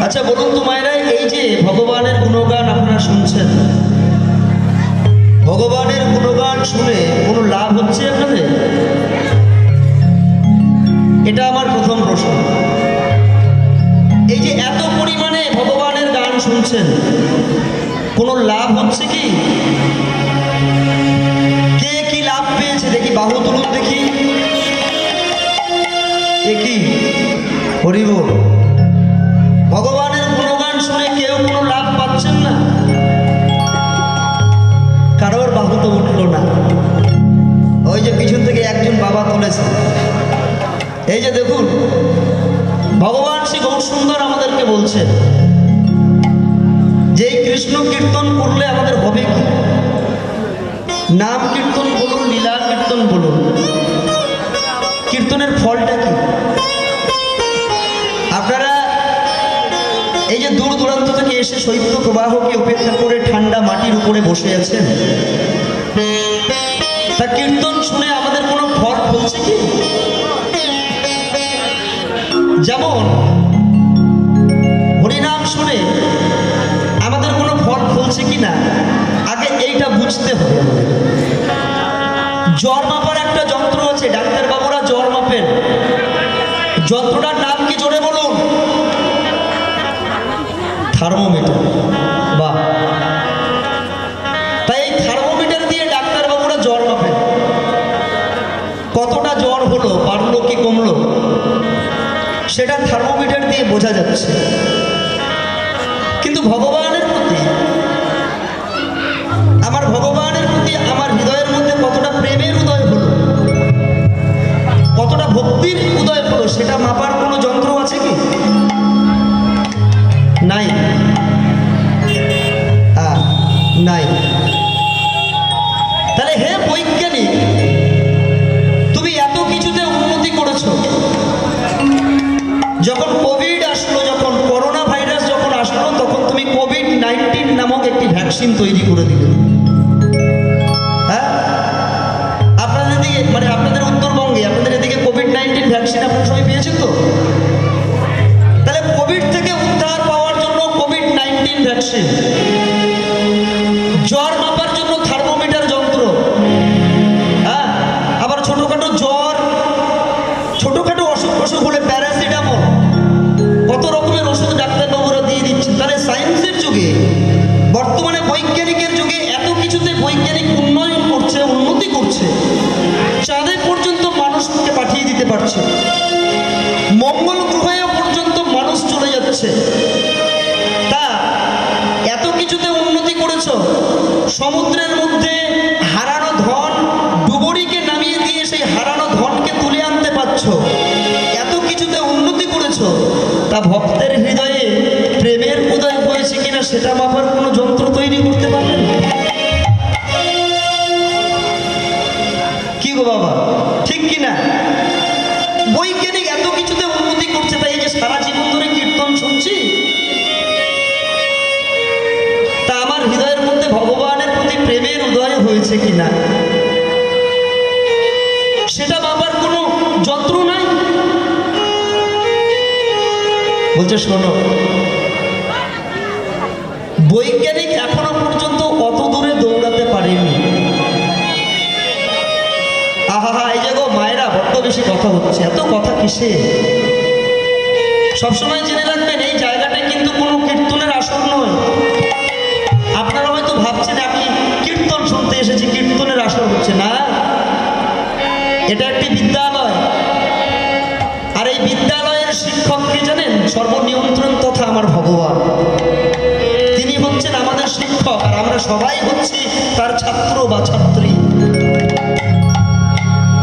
আচ্ছা বলুন তো মায়েরা, এই যে ভগবানের গুণগান আপনারা শুনছেন, ভগবানের গুণগান শুনে কোনো লাভ হচ্ছে আপনাদের? এটা আমার প্রথম প্রশ্ন। এই যে এত পরিমাণে ভগবানের গান শুনছেন, কোনো লাভ হচ্ছে কি? কে কি লাভ পেয়েছে দেখি, বাহু তুলুন দেখি। এ কি হরি বল, ভগবানের গুণগান শুনে কেউ কোনো লাভ পাচ্ছেন না? কারোর বাহু তো উঠল না। ওই যে পিছন থেকে একজন বাবা তুলেছে, এই যে দেখুন, ভগবান শ্রী গৌরসুন্দর আমাদেরকে বলছেন যে এই কৃষ্ণ কীর্তন করলে আমাদের হবে কি? নাম কীর্তন বলুন, লীলা কীর্তন বলুন, কীর্তনের ফলটা কি? আপনারা এই যে দূর দূরান্ত থেকে এসে শৈত্য প্রবাহকে উপেক্ষা করে ঠান্ডা মাটির উপরে বসে আছেন, তা কীর্তন শুনে আমাদের কোনো ফল ফলছে কি? যেমন হরিনাম শুনে আমাদের কোনো ফল ফলছে কি না, আগে এইটা বুঝতে হবে। জ্বর মাপার একটা যন্ত্র আছে, ডাক্তারবাবুরা জ্বর মাপেন, যন্ত্রটার নাম কি জোরে বলুন? থার্মোমিটার। বাহ! তাই এই থার্মোমিটার দিয়ে ডাক্তারবাবুরা জ্বর মাপেন, কতটা জ্বর হলো, বাড়লো কি কমলো, সেটা থার্মোমিটার দিয়ে বোঝা যাচ্ছে। কিন্তু ভগবানের প্রতি, আমার ভগবানের প্রতি আমার হৃদয়ের মধ্যে কতটা প্রেমের উদয় হলো, কতটা ভক্তির উদয় হলো, সেটা মাপার কোনো যন্ত্র আছে কি? নাই, নাই। তাহলে হে বৈজ্ঞানিক, তুমি এত কিছুতে উন্নতি করেছো, যখন কোভিড আসলো, যখন করোনা ভাইরাস যখন আসলো, তখন তুমি কোভিড-19 নামক একটি ভ্যাকসিন তৈরি করে দিলে। হ্যাঁ, আপনাদের দিকে, মানে আপনাদের উত্তরবঙ্গে, আপনাদের এদিকে কোভিড-19 ভ্যাকসিন আপনারা সবাই পেয়েছেন তো? তাহলে কোভিড থেকে উদ্ধার পাওয়ার জন্য কোভিড-19 ভ্যাকসিন, জ্বর মাপার জন্য থার্মোমিটার যন্ত্র, হ্যাঁ, আবার ছোটখাটো জ্বর, ছোটখাটো অসুখ অসুখ হলে প্যারাসিটামল, কত রকমের ওষুধ ডাক্তারবাবুরা দিয়ে দিচ্ছেন। তাহলে সায়েন্সের যুগে, বর্তমানে বৈজ্ঞানিকের যুগে এত কিছুতে বৈজ্ঞানিক উন্নয়ন করছে, উন্নতি করছে, চাঁদে পর্যন্ত মানুষকে পাঠিয়ে দিতে পারছে, মঙ্গল গ্রহে পর্যন্ত মানুষ চলে যাচ্ছে। তা এত কিছুতে উন্নতি করেছ, সমুদ্রের মধ্যে হারানো ধন, ডুবুরিকে নামিয়ে দিয়ে সেই হারানো ধনকে তুলে আনতে পারছ, এত কিছুতে উন্নতি করেছ, তা ভক্তের হৃদয়ে প্রেমের উদয় হয়েছে কিনা সেটা মাপার কোনো যন্ত্র তৈরি করতে পারবেন? কি গো বাবা, ঠিক কিনা? বৈজ্ঞানিক এত কিছুতে উন্নতি করছে, তাই এই যে সারা জীবন ধরে কীর্তন শুনছি, তা আমার হৃদয়ের মধ্যে ভগবানের প্রতি প্রেমের উদয় হয়েছে কিনা সেটা মাপার কোনো যন্ত্র নাই। বলছে শোনো, বৈজ্ঞানিক এখনো পর্যন্ত অত দূরে দৌড়াতে পারেনি। আহা, এই যে গো মায়েরা, বড্ড বেশি কথা হচ্ছে, এত কথা কিসে? সবসময় জেনে রাখবেন, এই জায়গাটা কিন্তু কোনো কীর্তনের আসর নয়। আপনারা হয়তো ভাবছেন আমি কীর্তন শুনতে এসেছি, কীর্তনের আসর হচ্ছে না। এটা একটি বিদ্যালয়, আর এই বিদ্যালয়ের শিক্ষক কে জানেন? সর্বনিয়ন্ত্রণ তথা আমার ভগবান। তিনি হচ্ছেন আমাদের শিক্ষক, আর আমরা সবাই হচ্ছি তার ছাত্র বা ছাত্রী।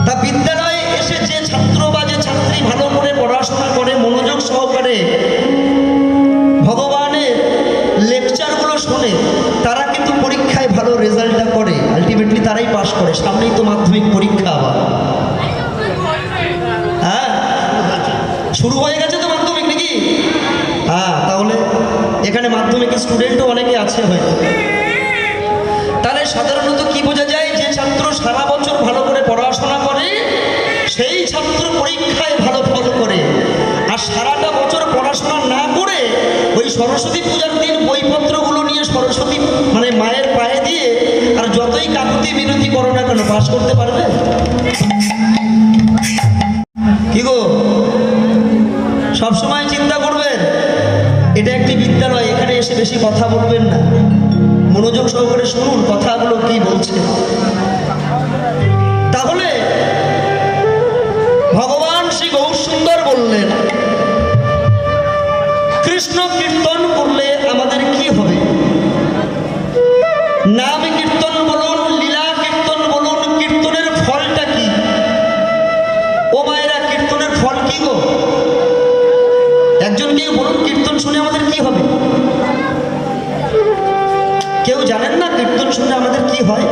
তা বিদ্যালয়ে এসে যে ছাত্র বা যে ছাত্রী ভালো করে পড়াশোনা করে, মনোযোগ সহকারে ভগবানের লেকচারগুলো শোনে, তারা কিন্তু পরীক্ষায় ভালো রেজাল্টটা করে, আলটিমেটলি তারাই পাশ করে। সামনেই তো মাধ্যমিক পরীক্ষা আবার, হ্যাঁ, শুরু হয়ে গেছে তো মাধ্যমিক নাকি? হ্যাঁ, তাহলে এখানে মাধ্যমিক স্টুডেন্টও অনেকে আছে হয়তো। তাহলে সাধারণত কি বোঝা যায়? যে ছাত্র সারা বছর ভালো করে পড়াশোনা করে, সেই ছাত্র পরীক্ষায় ভালো ফল করে। আর সারাটা বছর পড়াশোনা না করে সরস্বতী পূজার দিন বইপত্রগুলো নিয়ে সরস্বতী মানে মায়ের পায়ে দিয়ে আর যতই কাকুতি মিনতি করো না কেন পাস করতে পারবে? কি গো, সবসময় চিন্তা করবেন এটা একটি বিদ্যালয়, এখানে এসে বেশি কথা বলবেন না, মনোযোগ সহকারে শুনুন কথাগুলো কি বলছে। তাহলে ভগবান শ্রী গৌরসুন্দর বললেন কৃষ্ণ কীর্তন করলে আমাদের কি হবে? নাম কীর্তন বলুন, লীলা কীর্তন বলুন, কীর্তনের ফলটা কি? ও মায়েরা, কীর্তনের ফল কি গো? একজন কেউ বলুন, কীর্তন শুনে আমাদের কি হবে? কেউ জানেন না কীর্তন শুনে আমাদের কি হয়?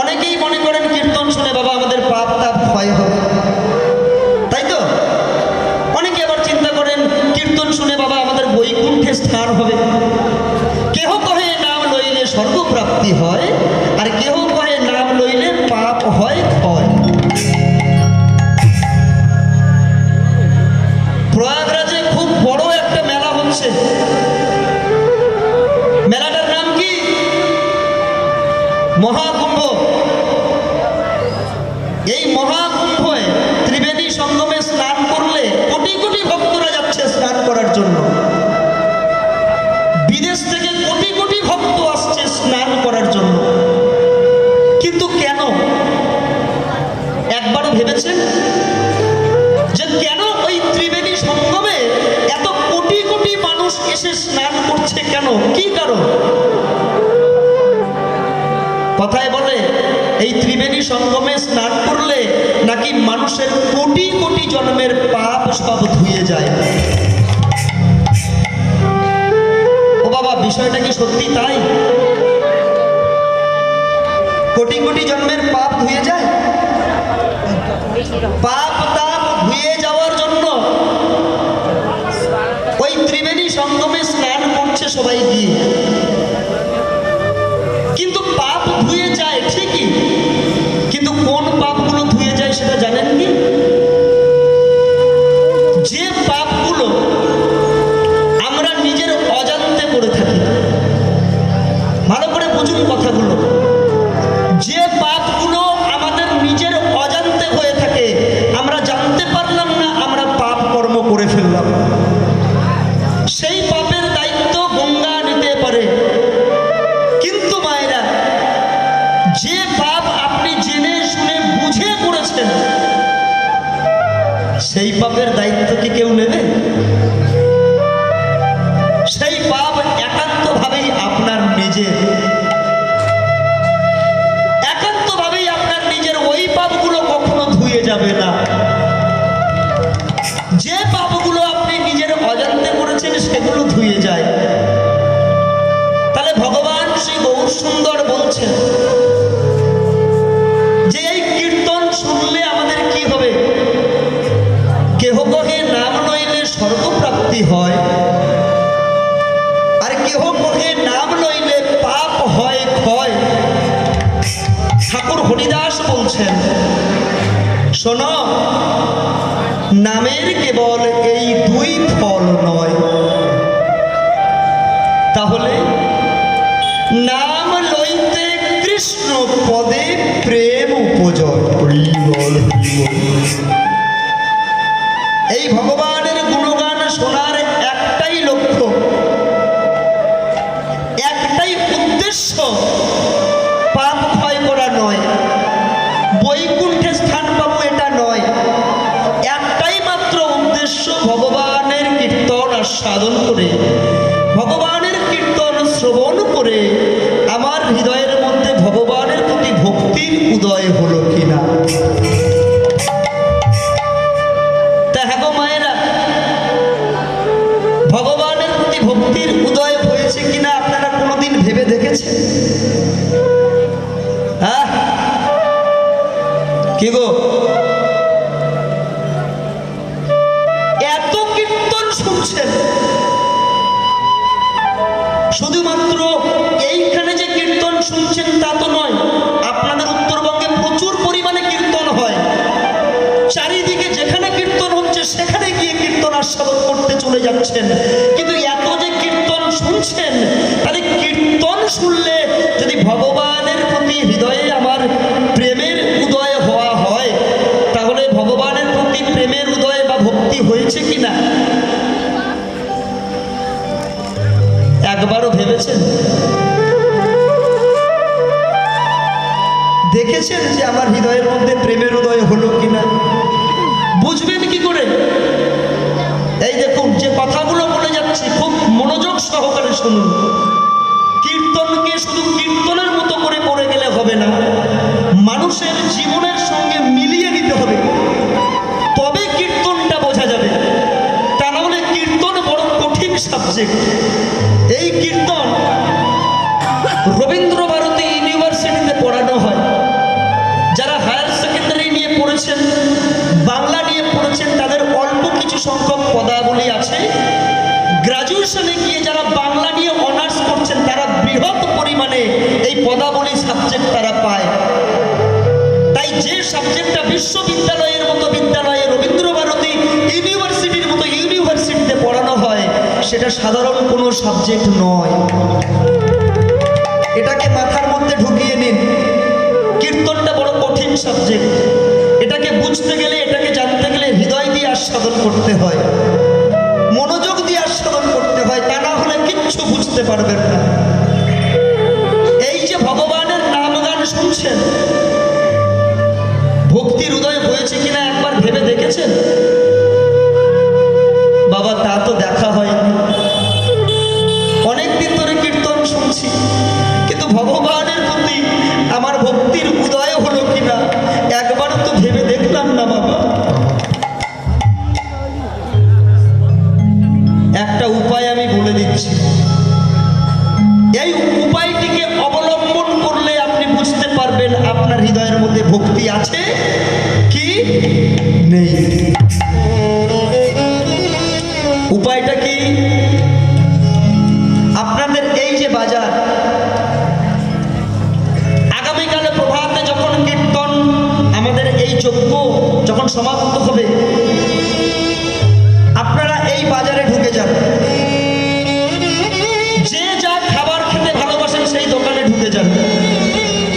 অনেকেই মনে করেন কীর্তন শুনে বাবা আমাদের পাপ তাপ ক্ষয় হবে, তাই তো? অনেকে আবার চিন্তা করেন কীর্তন শুনে বাবা আমাদের বৈকুণ্ঠে স্থান হবে। কেহ কহে নাম লইলে স্বর্গপ্রাপ্তি হয়, আর কেহ কহে নাম লইলে পাপ হয় ক্ষয়। প্রয়াগরাজে খুব বড় একটা মেলা হচ্ছে, মেলাটার নাম কি? মহাকুম্ভ। এই মহাকুম্ভে ত্রিবেণী সঙ্গমে স্নান করলে কোটি কোটি ভক্তরা যাচ্ছে স্নান করার জন্য। বিদেশ থেকে কোটি কোটি ভক্ত আসছে স্নান করার জন্য। কিন্তু কেন? একবার ভেবেছেন যে কেন ওই ত্রিবেণী সঙ্গমে এত কোটি কোটি মানুষ এসে স্নান করছে? কেন, কি কারণ? কথায় বলে এই ত্রিবেণী সঙ্গমে স্নান করলে নাকি মানুষের কোটি কোটি জন্মের পাপ সব ধুয়ে যায়। ও বাবা, বিষয়টা কি সত্যি তাই? কোটি কোটি জন্মের পাপ ধুয়ে যায়? পাপ তাপ ধুয়ে যাওয়ার জন্য ওই ত্রিবেণী সঙ্গমে স্নান করছে সবাই গিয়ে। কিন্তু পাপ ধুয়ে যায় ঠিকই, কিন্তু কোন পাপগুলো ধুয়ে যায় সেটা জানেন কি? যে পাপগুলো আমরা নিজের অজান্তে করে থাকি, ভালো করে বুঝুন কথাগুলো। যে পাপগুলো আমাদের নিজের অজান্তে হয়ে থাকে, আমরা জানতে পারলাম না আমরা পাপ কর্ম করে ফেললাম, সেই পাপের দায়িত্ব গঙ্গা নিতে পারে। কিন্তু মায়েরা, যে পাপ আপনি জেনে শুনে বুঝে করেছেন, সেই পাপের দায়িত্ব কি কেউ নেবে? সেই পাপ একান্তভাবেই আপনার নিজের, একান্তভাবেই আপনার নিজের। ওই পাপগুলো কখনো ধুয়ে যাবে না। যে পাপগুলো আপনি নিজের অজান্তে করেছেন সেগুলো ধুয়ে যায়। তাহলে ভগবান শ্রী গৌরসুন্দর বলছেন যে এই কীর্তন শুনলে আমাদের কি হবে? কেহ কহে নাম লইলে স্বর্গপ্রাপ্তি হয়, আর কেহ কহে নাম লইলে পাপ হয় ক্ষয়। ঠাকুর হরিদাস বলছেন, শোনো, নামের কেবল এই দুই ফল নয়। তাহলে নাম লইতে কৃষ্ণ পদে প্রেম উপজয়। এই ভগবানের গুণগান শোনার একটাই লক্ষ্য, একটাই উদ্দেশ্য, পাপ ক্ষয় করা নয়, বৈকুণ্ঠে স্থান পাবো এটা নয়। একটাই মাত্র উদ্দেশ্য, ভগবানের কীর্তন আস্বাদন করে, ভগবানের কীর্তন শ্রবণ করে আমার হৃদয়ের মধ্যে ভগবানের প্রতি ভক্তির উদয় হলো কিনা। তা হ্যাঁ গো মায়েরা, ভগবানের প্রতি ভক্তির উদয় হয়েছে কিনা আপনারা কোনোদিন ভেবে দেখেছেন? হ্যাঁ কি গো, এত কীর্তন শুনছেন, শুধুমাত্র এইখানে যে কীর্তন শুনছেন তা তো নয়, আপনাদের উত্তরবঙ্গে প্রচুর পরিমাণে কীর্তন হয়। চারিদিকে যেখানে কীর্তন হচ্ছে সেখানে গিয়ে কীর্তন আস্বাদন করতে চলে চলে যাচ্ছেন, কিন্তু এত যে কীর্তন শুনছেন, তাহলে কীর্তন শুনলে যদি ভগবানের প্রতি হৃদয়ে আমার প্রেমের উদয় হওয়া হয়, তাহলে ভগবানের প্রতি প্রেমের উদয় বা ভক্তি হয়েছে কিনা একবারও ভেবেছেন? দেখেছেন যে আমার হৃদয়ের মধ্যে প্রেমের উদয় হলো কিনা? বুঝবেন কি করে? এই দেখুন, যে কথাগুলো বলে যাচ্ছি খুব মনোযোগ সহকারে শুনুন। কীর্তনকে শুধু কীর্তনের মতো করে পড়ে গেলে হবে না, মানুষের জীবনের সঙ্গে মিলিয়ে নিতে হবে, তবে কীর্তনটা বোঝা যাবে। তা না হলে কীর্তন বড় কঠিন সাবজেক্ট। এই কীর্তন রবীন্দ্র ভারতী ইউনিভার্সিটিতে পড়ানো হয়। যারা হায়ার সেকেন্ডারি নিয়ে পড়েছেন, বাংলা নিয়ে পড়েছেন, তাদের অল্প কিছু সংখ্যক পদাবলী আছে। গ্র্যাজুয়েশনে গিয়ে যারা বাংলা নিয়ে অনার্স করছেন, তারা বৃহৎ পরিমাণে এই পদাবলী সাবজেক্ট তারা পায়। তাই যে সাবজেক্টটা বিশ্ববিদ্যালয়ের মতো বিদ্যালয়ে, রবীন্দ্র ভারতী ইউনিভার্সিটির মতো ইউনিভার্সিটিতে পড়ানো হয়, সেটা সাধারণ কোনো সাবজেক্ট নয়। এটাকে মাথার মধ্যে ঢুকিয়ে নিন। কীর্তনটা বড় কঠিন সাবজেক্ট। এটাকে বুঝতে গেলে, এটাকে জানতে গেলে হৃদয় দিয়ে আস্বাদন করতে হয়, মনোযোগ দিয়ে আস্বাদন করতে হয়, তা না হলে কিচ্ছু বুঝতে পারবেন না। এই যে ভগবানের নাম গান শুনছেন, ভক্তির উদয় হয়েছে কিনা একবার ভেবে দেখেছেন? বাবা, তা তো দেখা হয়নি। অনেকদিন ধরে কীর্তন শুনছি, কিন্তু ভগবানের প্রতি আমার ভক্তির উদয় হলো কিনা একবার তো ভেবে দেখলাম না বাবা। একটা উপায় আমি বলে দিচ্ছি, এই উপায়টিকে অবলম্বন করলে আপনি বুঝতে পারবেন আপনার হৃদয়ের মধ্যে ভক্তি আছে কি নেই। উপায়টা কি? আপনাদের এই যে বাজার, আগামীকালে প্রভাতে যখন কীর্তন, আমাদের এই যজ্ঞ যখন সমাপ্ত হবে, আপনারা এই বাজারে ঢুকে যান। যে যা খাবার খেতে ভালোবাসেন সেই দোকানে ঢুকে যান।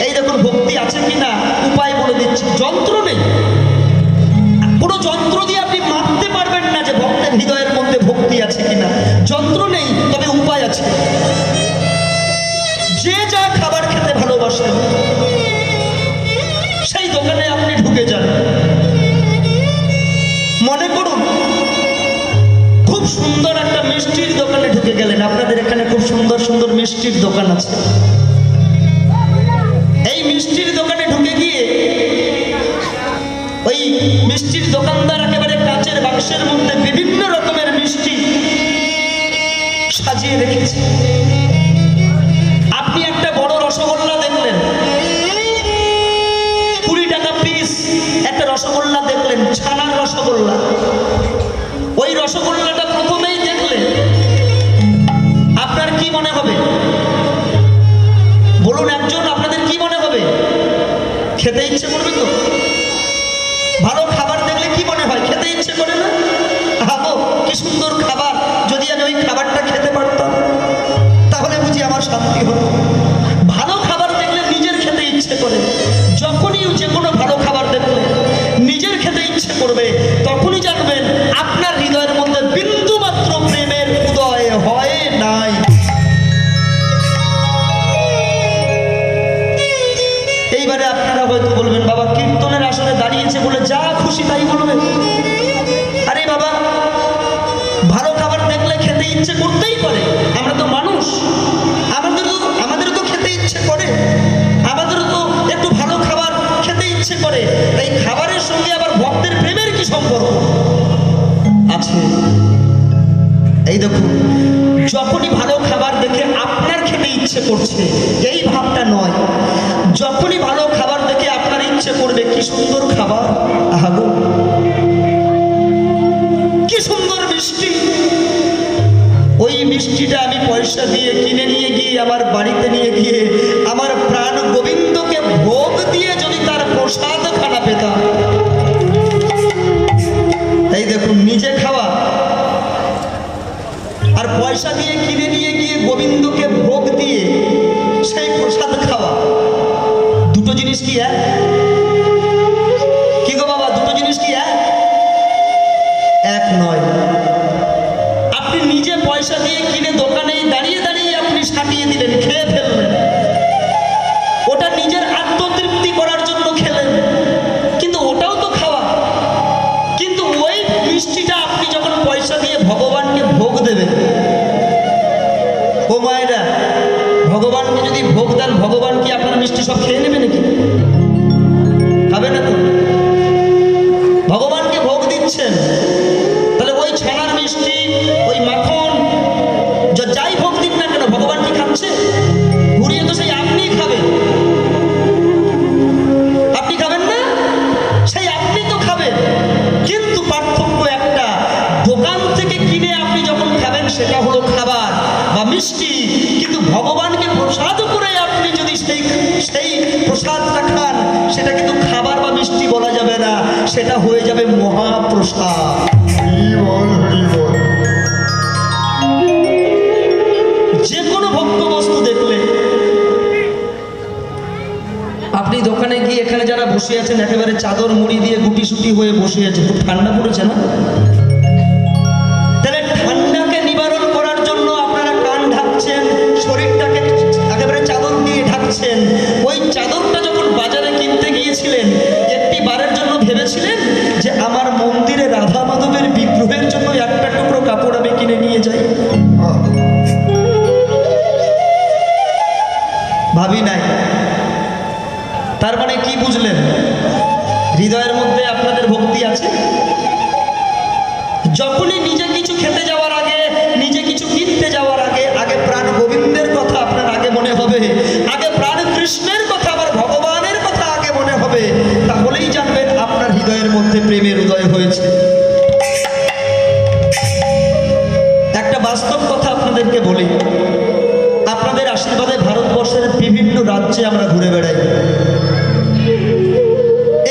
এই দেখুন ভক্তি আছে কিনা উপায় বলে দিচ্ছি। যন্ত্র নেই, কোনো যন্ত্র দিয়ে আপনি মাপতে পারবেন না যে ভক্তের হৃদয়ের মধ্যে ভক্তি আছে কিনা। যন্ত্র নেই, তবে উপায় আছে। যে যা খাবার খেতে ভালোবাসেন সেই দোকানে আপনি ঢুকে যান। মনে করুন খুব সুন্দর একটা মিষ্টির দোকানে ঢুকে গেলেন। আপনাদের এখানে খুব সুন্দর সুন্দর মিষ্টির দোকান আছে। এই মিষ্টির দোকানে ঢুকে গিয়ে ওই মিষ্টির দোকানদার একেবারে কাঁচের বাক্সের মধ্যে বিভিন্ন রকমের মিষ্টি সাজিয়ে রেখেছে। আপনি একটা বড় রসগোল্লা দেখলেন, 20 টাকা পিস একটা রসগোল্লা দেখলেন, ছানার রসগোল্লা। ওই রসগোল্লাটা প্রথমেই দেখলেন, আপনার কি মনে হবে? বলুন একজন, আপনাদের কি মনে হবে? খেতে ইচ্ছে করবে তো? ভালো খাবার দেখলে কি মনে হয়? খেতে ইচ্ছে করে না? আহো কি সুন্দর খাবার, যদি আমি ওই খাবারটা খেতে পারতাম তাহলে বুঝি আমার শান্তি হতো। ভালো খাবার দেখলে নিজের খেতে ইচ্ছে করে। যখনই যে কোনো ভালো খাবার দেখলে নিজের খেতে ইচ্ছে করবে, তখনই জানবেন আপনার হৃদয়ের মধ্যে বিন্দু মাত্র প্রেমের উদয় হয় নাই। এইবারে আপনারা হয়তো বলবেন, বাবা কীর্তনের আসলে দাঁড়িয়েছে বলে যা খুশি তাই বলবে। আরে বাবা, ভালো খাবার দেখলে খেতে ইচ্ছে করতেই পারে। আমরা তো মানুষ, আমাদেরও তো খেতে ইচ্ছে করে, আমাদেরও তো একটু ভালো খাবার খেতে ইচ্ছে করে। তাই খাবারের সঙ্গে আবার ভক্তের প্রেমের কি সম্পর্ক আছে? এই দেখুন, যখনই ভালো খাবার দেখে আপনার খেতে ইচ্ছে করছে, এই ভাবটা নয়। যখনই ভালো খাবার দেখে আপনার ইচ্ছে করবে, কি সুন্দর খাবার, আহাগো কি সুন্দর মিষ্টি, ওই মিষ্টিটা আমি পয়সা দিয়ে কিনে নিয়ে গিয়ে আমার বাড়িতে নিয়ে গিয়ে আমার প্রাণ গোবিন্দকে ভোগ দিয়ে যদি তার প্রসাদ খানা পেতাম। এই দেখুন, নিজে খাওয়া আর পয়সা দিয়ে কিনে নিয়ে গিয়ে গোবিন্দকে ভোগ দিয়ে সেই প্রসাদ খাওয়া, দুটো জিনিস কি কি গো বাবা, দুটো জিনিস কি এক নয়। আপনি নিজে পয়সা দিয়ে কিনে দোকানে দাঁড়িয়ে দাঁড়িয়ে আপনি সাটিয়ে দিলেন, খেয়ে ফেললেন, ওটা নিজের আত্মতৃপ্তি করার জন্য খেলেন, কিন্তু ওটাও তো খাওয়া। কিন্তু ওই মিষ্টিটা আপনি যখন পয়সা দিয়ে ভগবানকে ভোগ দেবেন, ও মায়েরা, ভগবানকে যদি ভোগ দেন, ভগবান কি আপনার মিষ্টি সব খেয়ে নেবে নাকি? খাবে না তো। ভগবানকে ভোগ দিচ্ছেন, তাহলে ওই ছানার মিষ্টি, ওই মাখন, যাই ভোগ দিন না কেন, ভগবান কি খাচ্ছে? ঘুরিয়ে তো সেই আপনিই খাবেন। আপনি খাবেন না, সেই আপনি তো খাবেন। কিন্তু পার্থক্য একটা, দোকান থেকে কিনে আপনি যখন খাবেন সেটা হলো খাবার বা মিষ্টি, কিন্তু ভগবানকে প্রসাদ করে আপনি যদি সেই প্রসাদটা খান, সেটা কিন্তু খাবার বা মিষ্টি বলা যাবে না, সেটা হয়ে যাবে মহাপ্রসাদ। যে কোনো ভোগ্য বস্তু দেখলে আপনি দোকানে গিয়ে, এখানে যারা বসে আছেন একেবারে চাদর মুড়ি দিয়ে গুটি সুটি হয়ে বসে আছে, খুব ঠান্ডা পড়েছে না? তাহলে ঠান্ডাকে নিবারণ করার জন্য আপনারা কান ঢাকছেন, শরীরটাকে একেবারে চাদর দিয়ে ঢাকছেন। ওই চাদরটা যখন বাজারে কিনতে গিয়েছিলেন, একটি বারের জন্য ভেবেছিলেন যে আমার মন্দিরে রাধা মাধবের বিগ্রহের জন্য একটা টুকরো কাপড় আমি কিনে নিয়ে যাই? ভাবি নাই। তার মানে কি বুঝলেন? হৃদয়ের মধ্যে আপনাদের ভক্তি আছে। যখনই নিজে কিছু খেতে যাওয়ার আগে, নিজে কিছু কিনতে যাওয়ার আগে, আগে প্রাণ গোবিন্দের কথা আপনার আগে মনে হবে, আগে প্রাণ কৃষ্ণের কথা, আবার ভগবানের কথা আগে মনে হবে, তাহলেই জানবেন আপনার হৃদয়ের মধ্যে প্রেমের উদয় হয়েছে। একটা বাস্তব কথা আপনাদেরকে বলি, আপনাদের আশীর্বাদে ভারতবর্ষের বিভিন্ন রাজ্যে আমরা ঘুরে বেড়াই।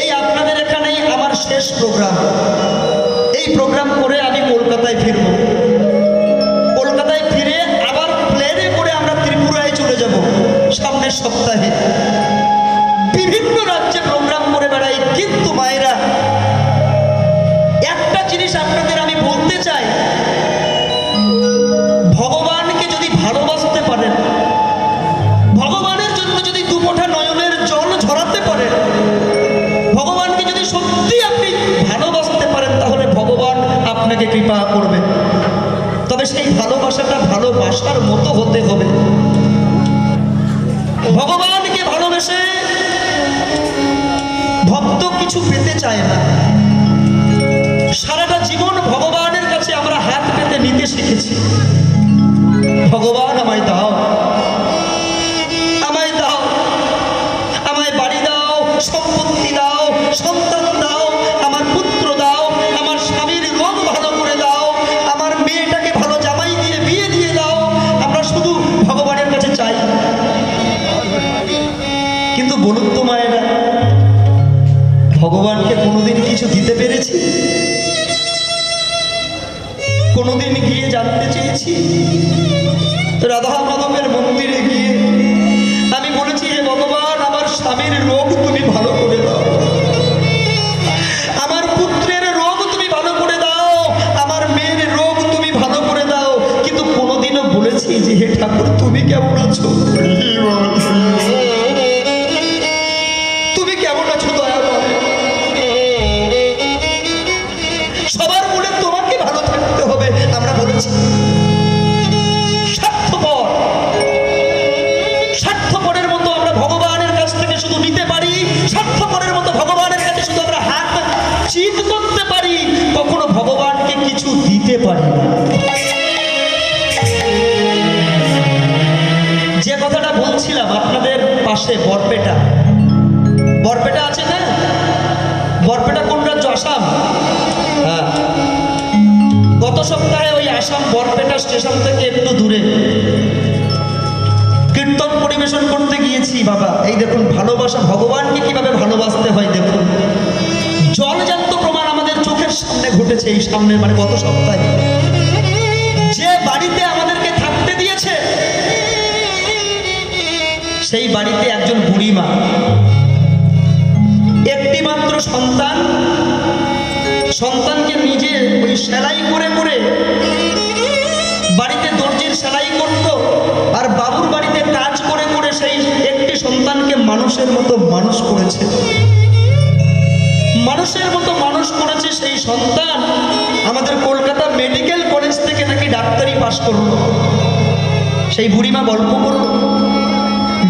এই আপনাদের এখানেই আমার শেষ প্রোগ্রাম। এই প্রোগ্রাম করে আমি কলকাতায় ফিরব। কলকাতায় ফিরে আবার প্লেনে করে আমরা ত্রিপুরায় চলে যাব সামনের সপ্তাহে। বিভিন্ন রাজ্যে প্রোগ্রাম করে বেড়াই। কিন্তু মায়েরা, একটা জিনিস আপনাদের আমি বলতে চাই, ভগবানকে যদি ভালোবাসতে পারেন, ভগবানের জন্য যদি দুপোঁটা নয়নের জল ঝরাতে পারেন, ভগবানকে যদি সত্যি আপনি ভালোবাসতে পারেন, তাহলে ভগবান আপনাকে কৃপা করবে। তবে সেই ভালোবাসাটা ভালোবাসার মতো হতে হবে। ভগবানকে ভালোবেসে ভক্ত কিছু পেতে চায় না। সারাটা জীবন ভগবানের কাছে আমরা হাত পেতে নিতে শিখেছি। ভগবান আমায় দাও, আমায় দাও, আমায় বাড়ি দাও, সম্পত্তি দাও, সন্তান দাও, আমার পুত্র দাও, আমার স্বামীর রোগ ভালো করে দাও, আমার মেয়েটাকে ভালো জামাই দিয়ে বিয়ে দিয়ে দাও। আমরা শুধু ভগবানের কাছে চাই। কিন্তু বলুন তো মায়েরা, ভগবানকে কোনোদিন কিছু দিতে পেরেছি? কোনোদিন গিয়ে জানতে চেয়েছি? রাধা মাধবের মন্দিরে গিয়ে আমি বলেছি, হে ভগবান, আমার স্বামীর রোগ তুমি ভালো করে দাও, আমার পুত্রের রোগ তুমি ভালো করে দাও, আমার মেয়ের রোগ তুমি ভালো করে দাও। কিন্তু কোনোদিনও বলেছি যে হে ঠাকুর তুমি কেমন আছো, তুমি কেমন আছো দয়াময়? সবার মনে তোমাকে ভালো থাকতে হবে আমরা বলেছি। স্বার্থপরের মতো আমরা ভগবানের কাছ থেকে শুধু নিতে পারি, স্বার্থপরের মতো ভগবানের কাছে শুধু আমরা হাত চিত করতে পারি, কখনো ভগবানকে কিছু দিতে পারি না। যে কথাটা বলছিলাম, আপনাদের পাশে বরপেটা, বরপেটা আছে না? বরপেটা কোন রাজ্য? আসাম। হ্যাঁ, গত সপ্তাহে ওই আসাম বরপেটা স্টেশন থেকে একটু দূরে কীর্তন পরিবেশন করতে গিয়েছি। বাবা, এই দেখুন ভালোবাসা, ভগবানকে কিভাবে ভালোবাসতে হয় দেখুন। জলজান্ত প্রমাণ আমাদের চোখের সামনে ঘটেছে। এই সামনে মানে গত সপ্তাহে যে বাড়িতে সেই বাড়িতে একজন বুড়িমা, একটি মাত্র সন্তান, সন্তানকে নিজে ওই সেলাই করে করে বাড়িতে দর্জির সেলাই করত, আর বাবুর বাড়িতে কাজ করে করে সেই একটি সন্তানকে মানুষের মতো মানুষ করেছে। মানুষের মতো মানুষ করেছে সেই সন্তান আমাদের কলকাতা মেডিকেল কলেজ থেকে নাকি ডাক্তারি পাশ করলো। সেই বুড়িমা গল্প করল,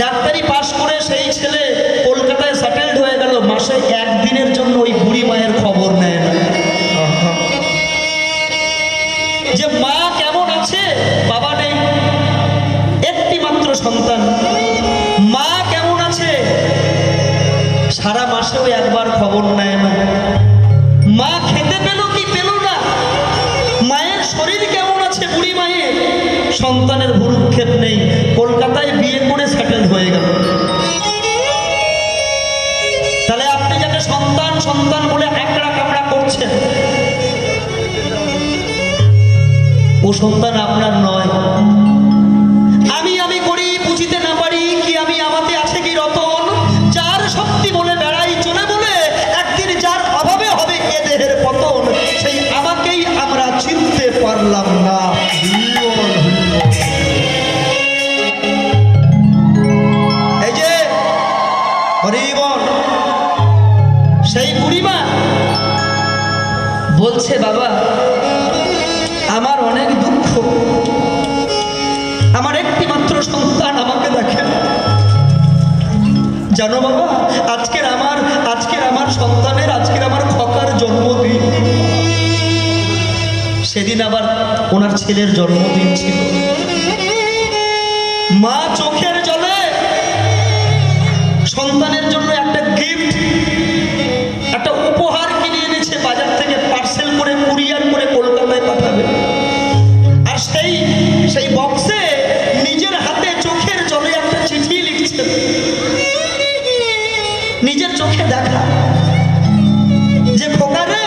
ডাক্তারি পাশ করে সেই ছেলে কলকাতায় সেটেলড হয়ে গেল, মাসে একদিনের জন্য ওই বুড়ি মায়ের খবর নেয় না যে মা কেমন আছে, বাবা নেই, একটি মাত্র সন্তান, মা কেমন আছে সারা মাসেও একবার খবর নেয় না। মা খেতে পেল কি পেল না, মায়ের শরীর কেমন আছে বুড়ি মায়ের, সন্তানের ভ্রুক্ষেপ নেই, কলকাতায় বিয়ে করে সেটেল হয়ে গেল। তাহলে আপনি যাকে সন্তান সন্তান বলে একড়া কামড়া করছেন, ও সন্তান আপনার নয়। আমি আমি করি বুঝিতে না পারি কি আমি আমাতে আছে কি রতন, যার শক্তি বলে বেড়াই চলে বলে একদিন যার অভাবে হবে এ দেহের পতন, সেই আমাকেই আমরা চিনতে পারলাম না। এই যে হরিবল, সেই বুড়িমা বলছে বাবা আমার অনেক দুঃখ, আমার একটি মাত্র সন্তান আমাকে দেখে। জানো বাবা, আজকের আমার সন্তানের, আজকের আমার খোকার জন্মদিন। সেদিন আবার ওনার ছেলের জন্মদিন ছিল। মা চোখের জলে সন্তানের জন্য একটা গিফট, একটা উপহার কিনে এনেছে বাজার থেকে, পার্সেল করে কুরিয়ার করে কলকাতায় পাঠাবে। আর সেই বক্সে নিজের হাতে চোখের জলে একটা চিঠি লিখছে, নিজের চোখে দেখা যে খোকারে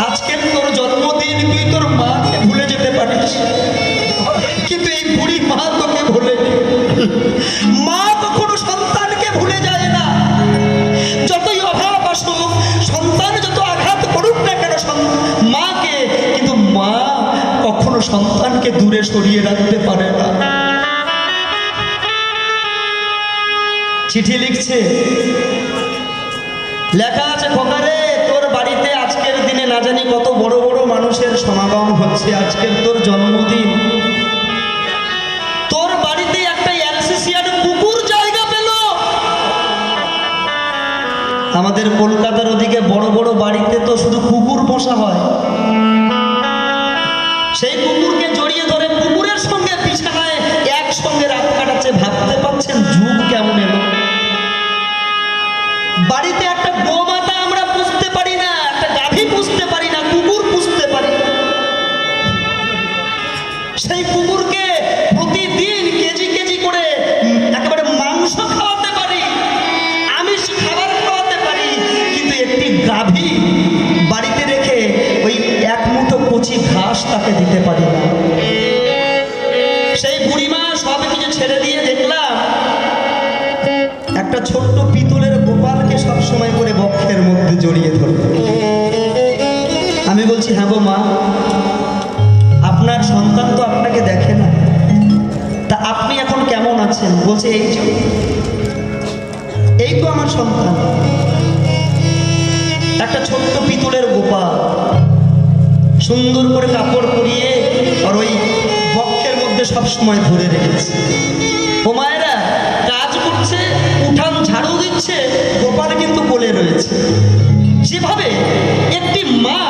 আজকের তোর জন্মদিন, তুই তোর মাকে ভুলে যেতে পারিস, কিন্তু এই বুড়ি মা তোকে ভুলে, মা কখনো সন্তানকে ভুলে যায় না। যতই অভাব আসুক, সন্তান যত আঘাত করুক না কেন মাকে, কিন্তু মা কখনো সন্তানকে দূরে সরিয়ে রাখতে পারে না। চিঠি লিখছে, লেখা আছে খোকারে তোর বাড়িতে আজকের দিনে না জানি কত বড় বড় মানুষের সমাগম হচ্ছে, আজকের তোর জন্মদিন, তোর বাড়িতে একটা অ্যালসেসিয়ান কুকুর জায়গা পেল। আমাদের কলকাতার ওদিকে বড় বড় বাড়িতে তো শুধু কুকুর পোষা হয়, সেই কুকুরকে জড়িয়ে ধরে কুকুরের সঙ্গে বিছানায় একসঙ্গে রাত কাটাচ্ছে। ভাবতে পারছেন যুগ কেমন এলো। বাড়িতে একটা গোমাতা আমরা পুষতে পারি না, একটা গাভী পুষতে পারি না, কুকুর পুষতে পারি না। সেই কুকুরকে প্রতিদিন কেজি কেজি করে একেবারে মাংস খাওয়াতে পারি, আমিষ খাবার খাওয়াতে পারি, কিন্তু একটি গাভী বাড়িতে রেখে ওই এক মুঠো কচি ঘাস তাকে দিতে পারি না। সেই বুড়িমা সব কিছু ছেড়ে দিয়ে দেখলাম একটা ছোট্ট পিতলের গোপালকে সবসময় করে বক্ষের মধ্যে জড়িয়ে ধরল। আমি বলছি হ্যাঁ গো মা, আপনার সন্তান তো আপনাকে দেখে না, তা আপনি এখন কেমন আছেন? বলছে এই তো আমার সন্তান, একটা ছোট্ট পিতলের গোপাল, সুন্দর করে কাপড় পরিয়ে আর ওই বক্ষের মধ্যে সবসময় ধরে রেখেছে। ও মায়েরা কাজ করছে, উঠান ঝাড়ু দিচ্ছে, গোপাল কিন্তু কোলে রয়েছে। যেভাবে একটি মা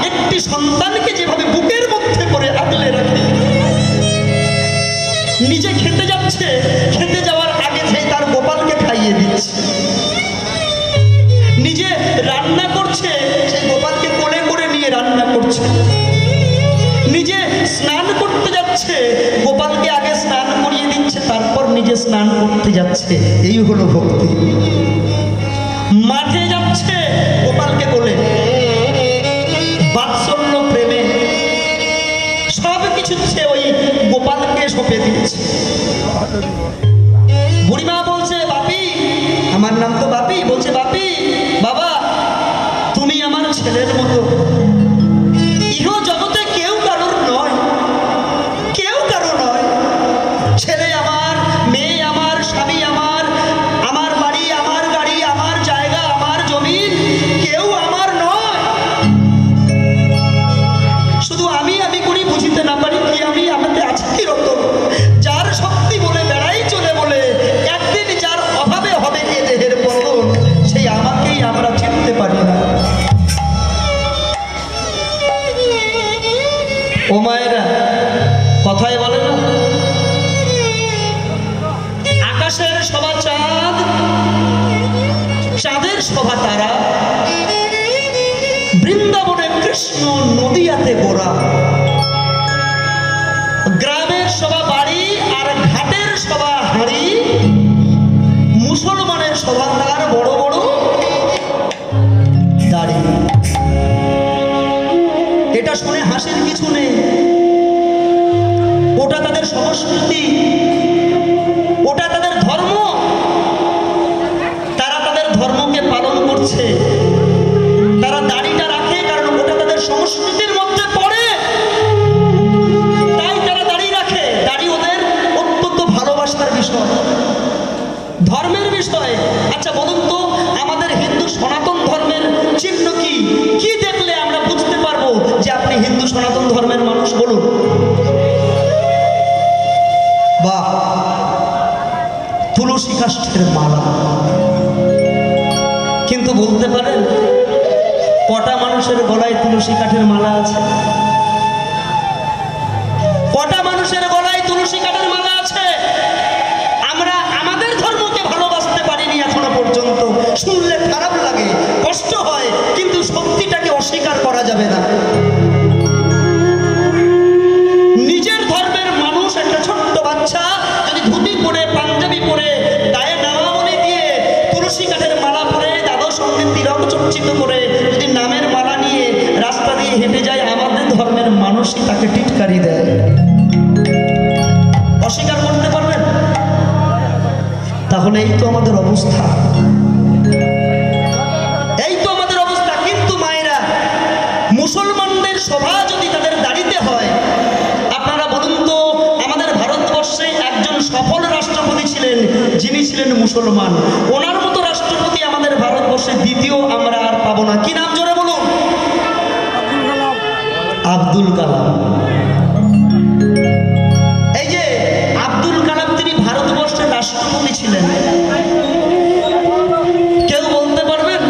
একটি সন্তানকে যেভাবে বুকের মধ্যে করে আগলে রাখে, নিজে খেতে যাচ্ছে, খেতে যাওয়ার আগে সেই তার গোপালকে খাইয়ে দিচ্ছে, নিজে রান্না করছে, সেই গোপালকে কোলে করে নিয়ে রান্না করছে, নিজে স্নান করতে যাচ্ছে, গোপালকে আগে স্নান করিয়ে দিচ্ছে, তারপর নিজে স্নান করতে যাচ্ছে। এই হলো ভক্তি। মাঠে যাচ্ছে, গোপালকে বলে বাৎসল্য প্রেমে সব কিছু ওই গোপালকে সঁপে দিচ্ছে। বুড়িমা বলছে, বাপি, আমার নাম তো বাপি, বলছে বাপি বাবা তুমি আমার ছেলের মতো, ইহ জগতে কেউ কারোর নয়, কেউ কারো নয়, ছেলে আমার, মেয়ে আমার, স্বামী আমার, আমার বাড়ি, আমার গাড়ি, আমার জায়গা, আমার জমিন, কেউ আমার নয়। শুধু আমি করি বুঝিতে না পারি কি আমি, আমাকে আছে কি রকম, যার শক্তি বলে বেড়াই চলে বলে, একদিন যার অভাবে হবে এ দেহের পতন, সেই আমাকেই আমরা চিনতে পারি না। ও মায়েরা, কথায় বলে না, আকাশের শোভা চাঁদ, চাঁদের শোভা তারা, বৃন্দাবনে কৃষ্ণ নদিয়াতে গোরা, গ্রামের শোভা বাড়ি আর ঘাটের শোভা হাঁড়ি, মুসলমানের শোভা তার বড় বড় দাড়ি। এটা শুনে হাসির কিছু নেই, ওটা তাদের সংস্কৃতি, ওটা তাদের ধর্ম, তারা তাদের ধর্মকে পালন করছে, তারা দাড়িটা রাখে কারণ ওটা তাদের সংস্কৃতির মধ্যে পড়ে, তাই তারা দাড়ি রাখে। দাড়ি ওদের অত্যন্ত ভালোবাসার বিষয়, ধর্মের বিষয়। আচ্ছা বলুন তো, আমাদের হিন্দু সনাতন ধর্মের চিহ্ন কি? কি দেখলে আমরা বুঝতে পারবো যে আপনি হিন্দু সনাতন ধর্মের মানুষ? বলুন। বাহ, তুলসী কাষ্ঠের মালা। কিন্তু বলতে পারেন কটা মানুষের গলায় তুলসী কাঠের মালা আছে? কটা মানুষের গলায় তুলসী কাঠের মালা আছে? আমরা আমাদের ধর্মকে ভালোবাসতে পারিনি এখনো পর্যন্ত। শুনলে খারাপ লাগে, কষ্ট হয়, কিন্তু সত্যিটাকে অস্বীকার করা যাবে না। নিজের ধর্মের মানুষ একটা ছোট্ট বাচ্চা যদি ধুতি পরে, পাঞ্জাবি পরে, গায়ে নামাবলি দিয়ে, তুলসী কাঠের মালা পরে, দাদর সঙ্গে তিলক চর্চিত করে যদি নামের মালা নিয়ে রাস্তা দিয়ে হেঁটে যায়, আমাদের ধর্মের মানুষই তাকে টিটকারি দেয়। অস্বীকার করতে পারবেন? তাহলে এই তো আমাদের অবস্থা, এই তো আমাদের অবস্থা। কিন্তু মায়েরা, মুসলমানদের সভা যদি তাদের দাঁড়িতে হয়, আপনারা বলুন তো, আমাদের ভারতবর্ষে একজন সফল রাষ্ট্রপতি ছিলেন যিনি ছিলেন মুসলমান। ওনার মতো রাষ্ট্রপতি আমাদের ভারতবর্ষে দ্বিতীয় আমরা আর পাবো না। কি নাম জোরে বলুন? আব্দুল কালাম। এই যে আব্দুল কালাম, তিনি ভারতবর্ষের রাষ্ট্রপতি ছিলেন। কেউ বলতে পারবেন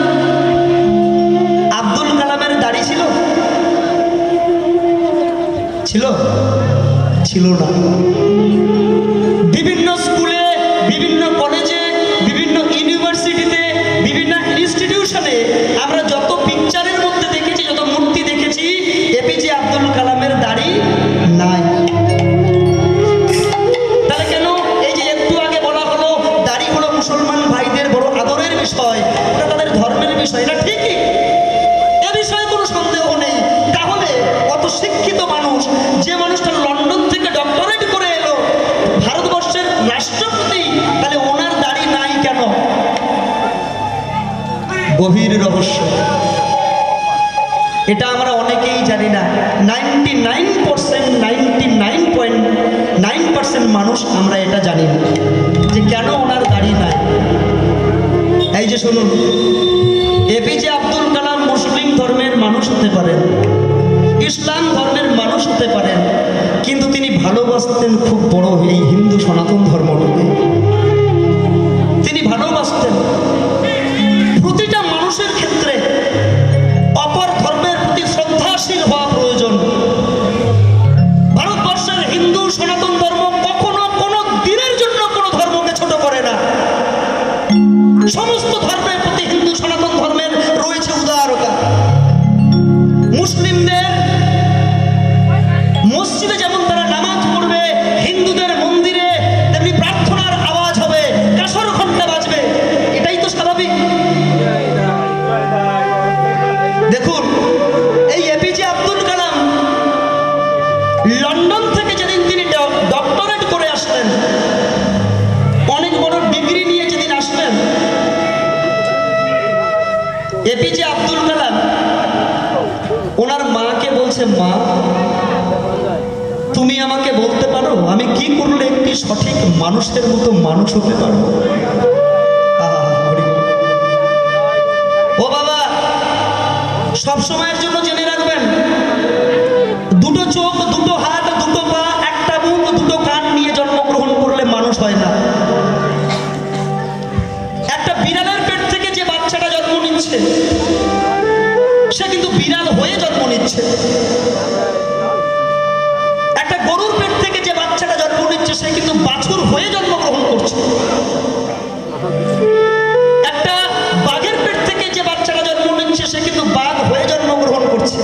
আব্দুল কালামের দাড়ি ছিল? ছিল? ছিল না। বিভিন্ন স্কুলে, বিভিন্ন কলেজে, বিভিন্ন ইউনিভার্সিটিতে, বিভিন্ন ইনস্টিটিউশনে আমরা যত পিকচারের মধ্যে দেখেছি, যত মূর্তি দেখেছি, এপিজে আব্দুল কালামের দাড়ি নাই। তাহলে কেন? এই যে একটু আগে বলা হলো দাড়ি হলো মুসলমান ভাইদের বড় আদরের বিষয়, ওটা তাদের ধর্মের বিষয়, এটা ঠিকই, এ বিষয়ে কোনো সন্দেহ নেই। তাহলে অত শিক্ষিত মানুষ, যে মানুষটা লন্ডন থেকে ডক্টরেট করে এলো, ভারতবর্ষের রাষ্ট্রপতি, তাহলে ওনার দাড়ি নাই কেন? গভীর রহস্য। এটা আমরা অনেকেই জানি না। 99% মানুষ আমরা এটা জানি না যে কেন ওনার দাড়ি নাই। এই যে শুনুন, এপিজে আব্দুল কালাম মুসলিম ধর্মের মানুষ হতে পারেন, ইসলাম ধর্মের মানুষ হতে পারেন, কিন্তু তিনি ভালোবাসতেন খুব বড় এই হিন্দু সনাতন ধর্মটাকে। তিনি ভালোবাসতেন। প্রতিটা মানুষের ক্ষেত্রে অপর ধর্মের প্রতি শ্রদ্ধাশীল হওয়া প্রয়োজন। ভারতবর্ষের হিন্দু সনাতন ধর্ম কখনো কোনো দিনের জন্য কোনো ধর্মকে ছোট করে না। সমস্ত ধর্মের প্রতি হিন্দু সনাতন ধর্মের রয়েছে উদারতা। মুসলিমদের মসজিদে যেমন তারা নামাজ পড়বে, হিন্দুদের মন্দিরে তেমনি প্রার্থনার আওয়াজ হবে, কাসর ঘন্টা বাজবে, এটাই তো স্বাভাবিক। দেখুন, এই এপিজে আব্দুল কালাম লন্ডন থেকে যেদিন তিনি ডক্টরেট করে আসলেন, অনেক বড় এপিজে আব্দুল কালাম ওনার মাকে বলছে, মা তুমি আমাকে বলতে পারো আমি কি করলে একটি সঠিক মানুষের মতো মানুষ হতে পারবো? ও বাবা, সব সময়ের জন্য জেনে রাখবেন, দুটো চোখ, দুটো হাত, দুটো পা, একটা মুখ, দুটো কান নিয়ে জন্মগ্রহণ করলে মানুষ হয় না। একটা বিড়ালের পেট থেকে যে বাচ্চাটা জন্ম নিচ্ছে সে কিন্তু বিড়াল হয়ে জন্ম নিচ্ছে। একটা গরুর পেট থেকে যে বাচ্চাটা জন্ম নিচ্ছে সে কিন্তু বাছুর হয়ে জন্মগ্রহণ করছে। একটা বাঘের পেট থেকে যে বাচ্চাটা জন্ম নিচ্ছে সে কিন্তু বাঘ হয়ে জন্মগ্রহণ করছে।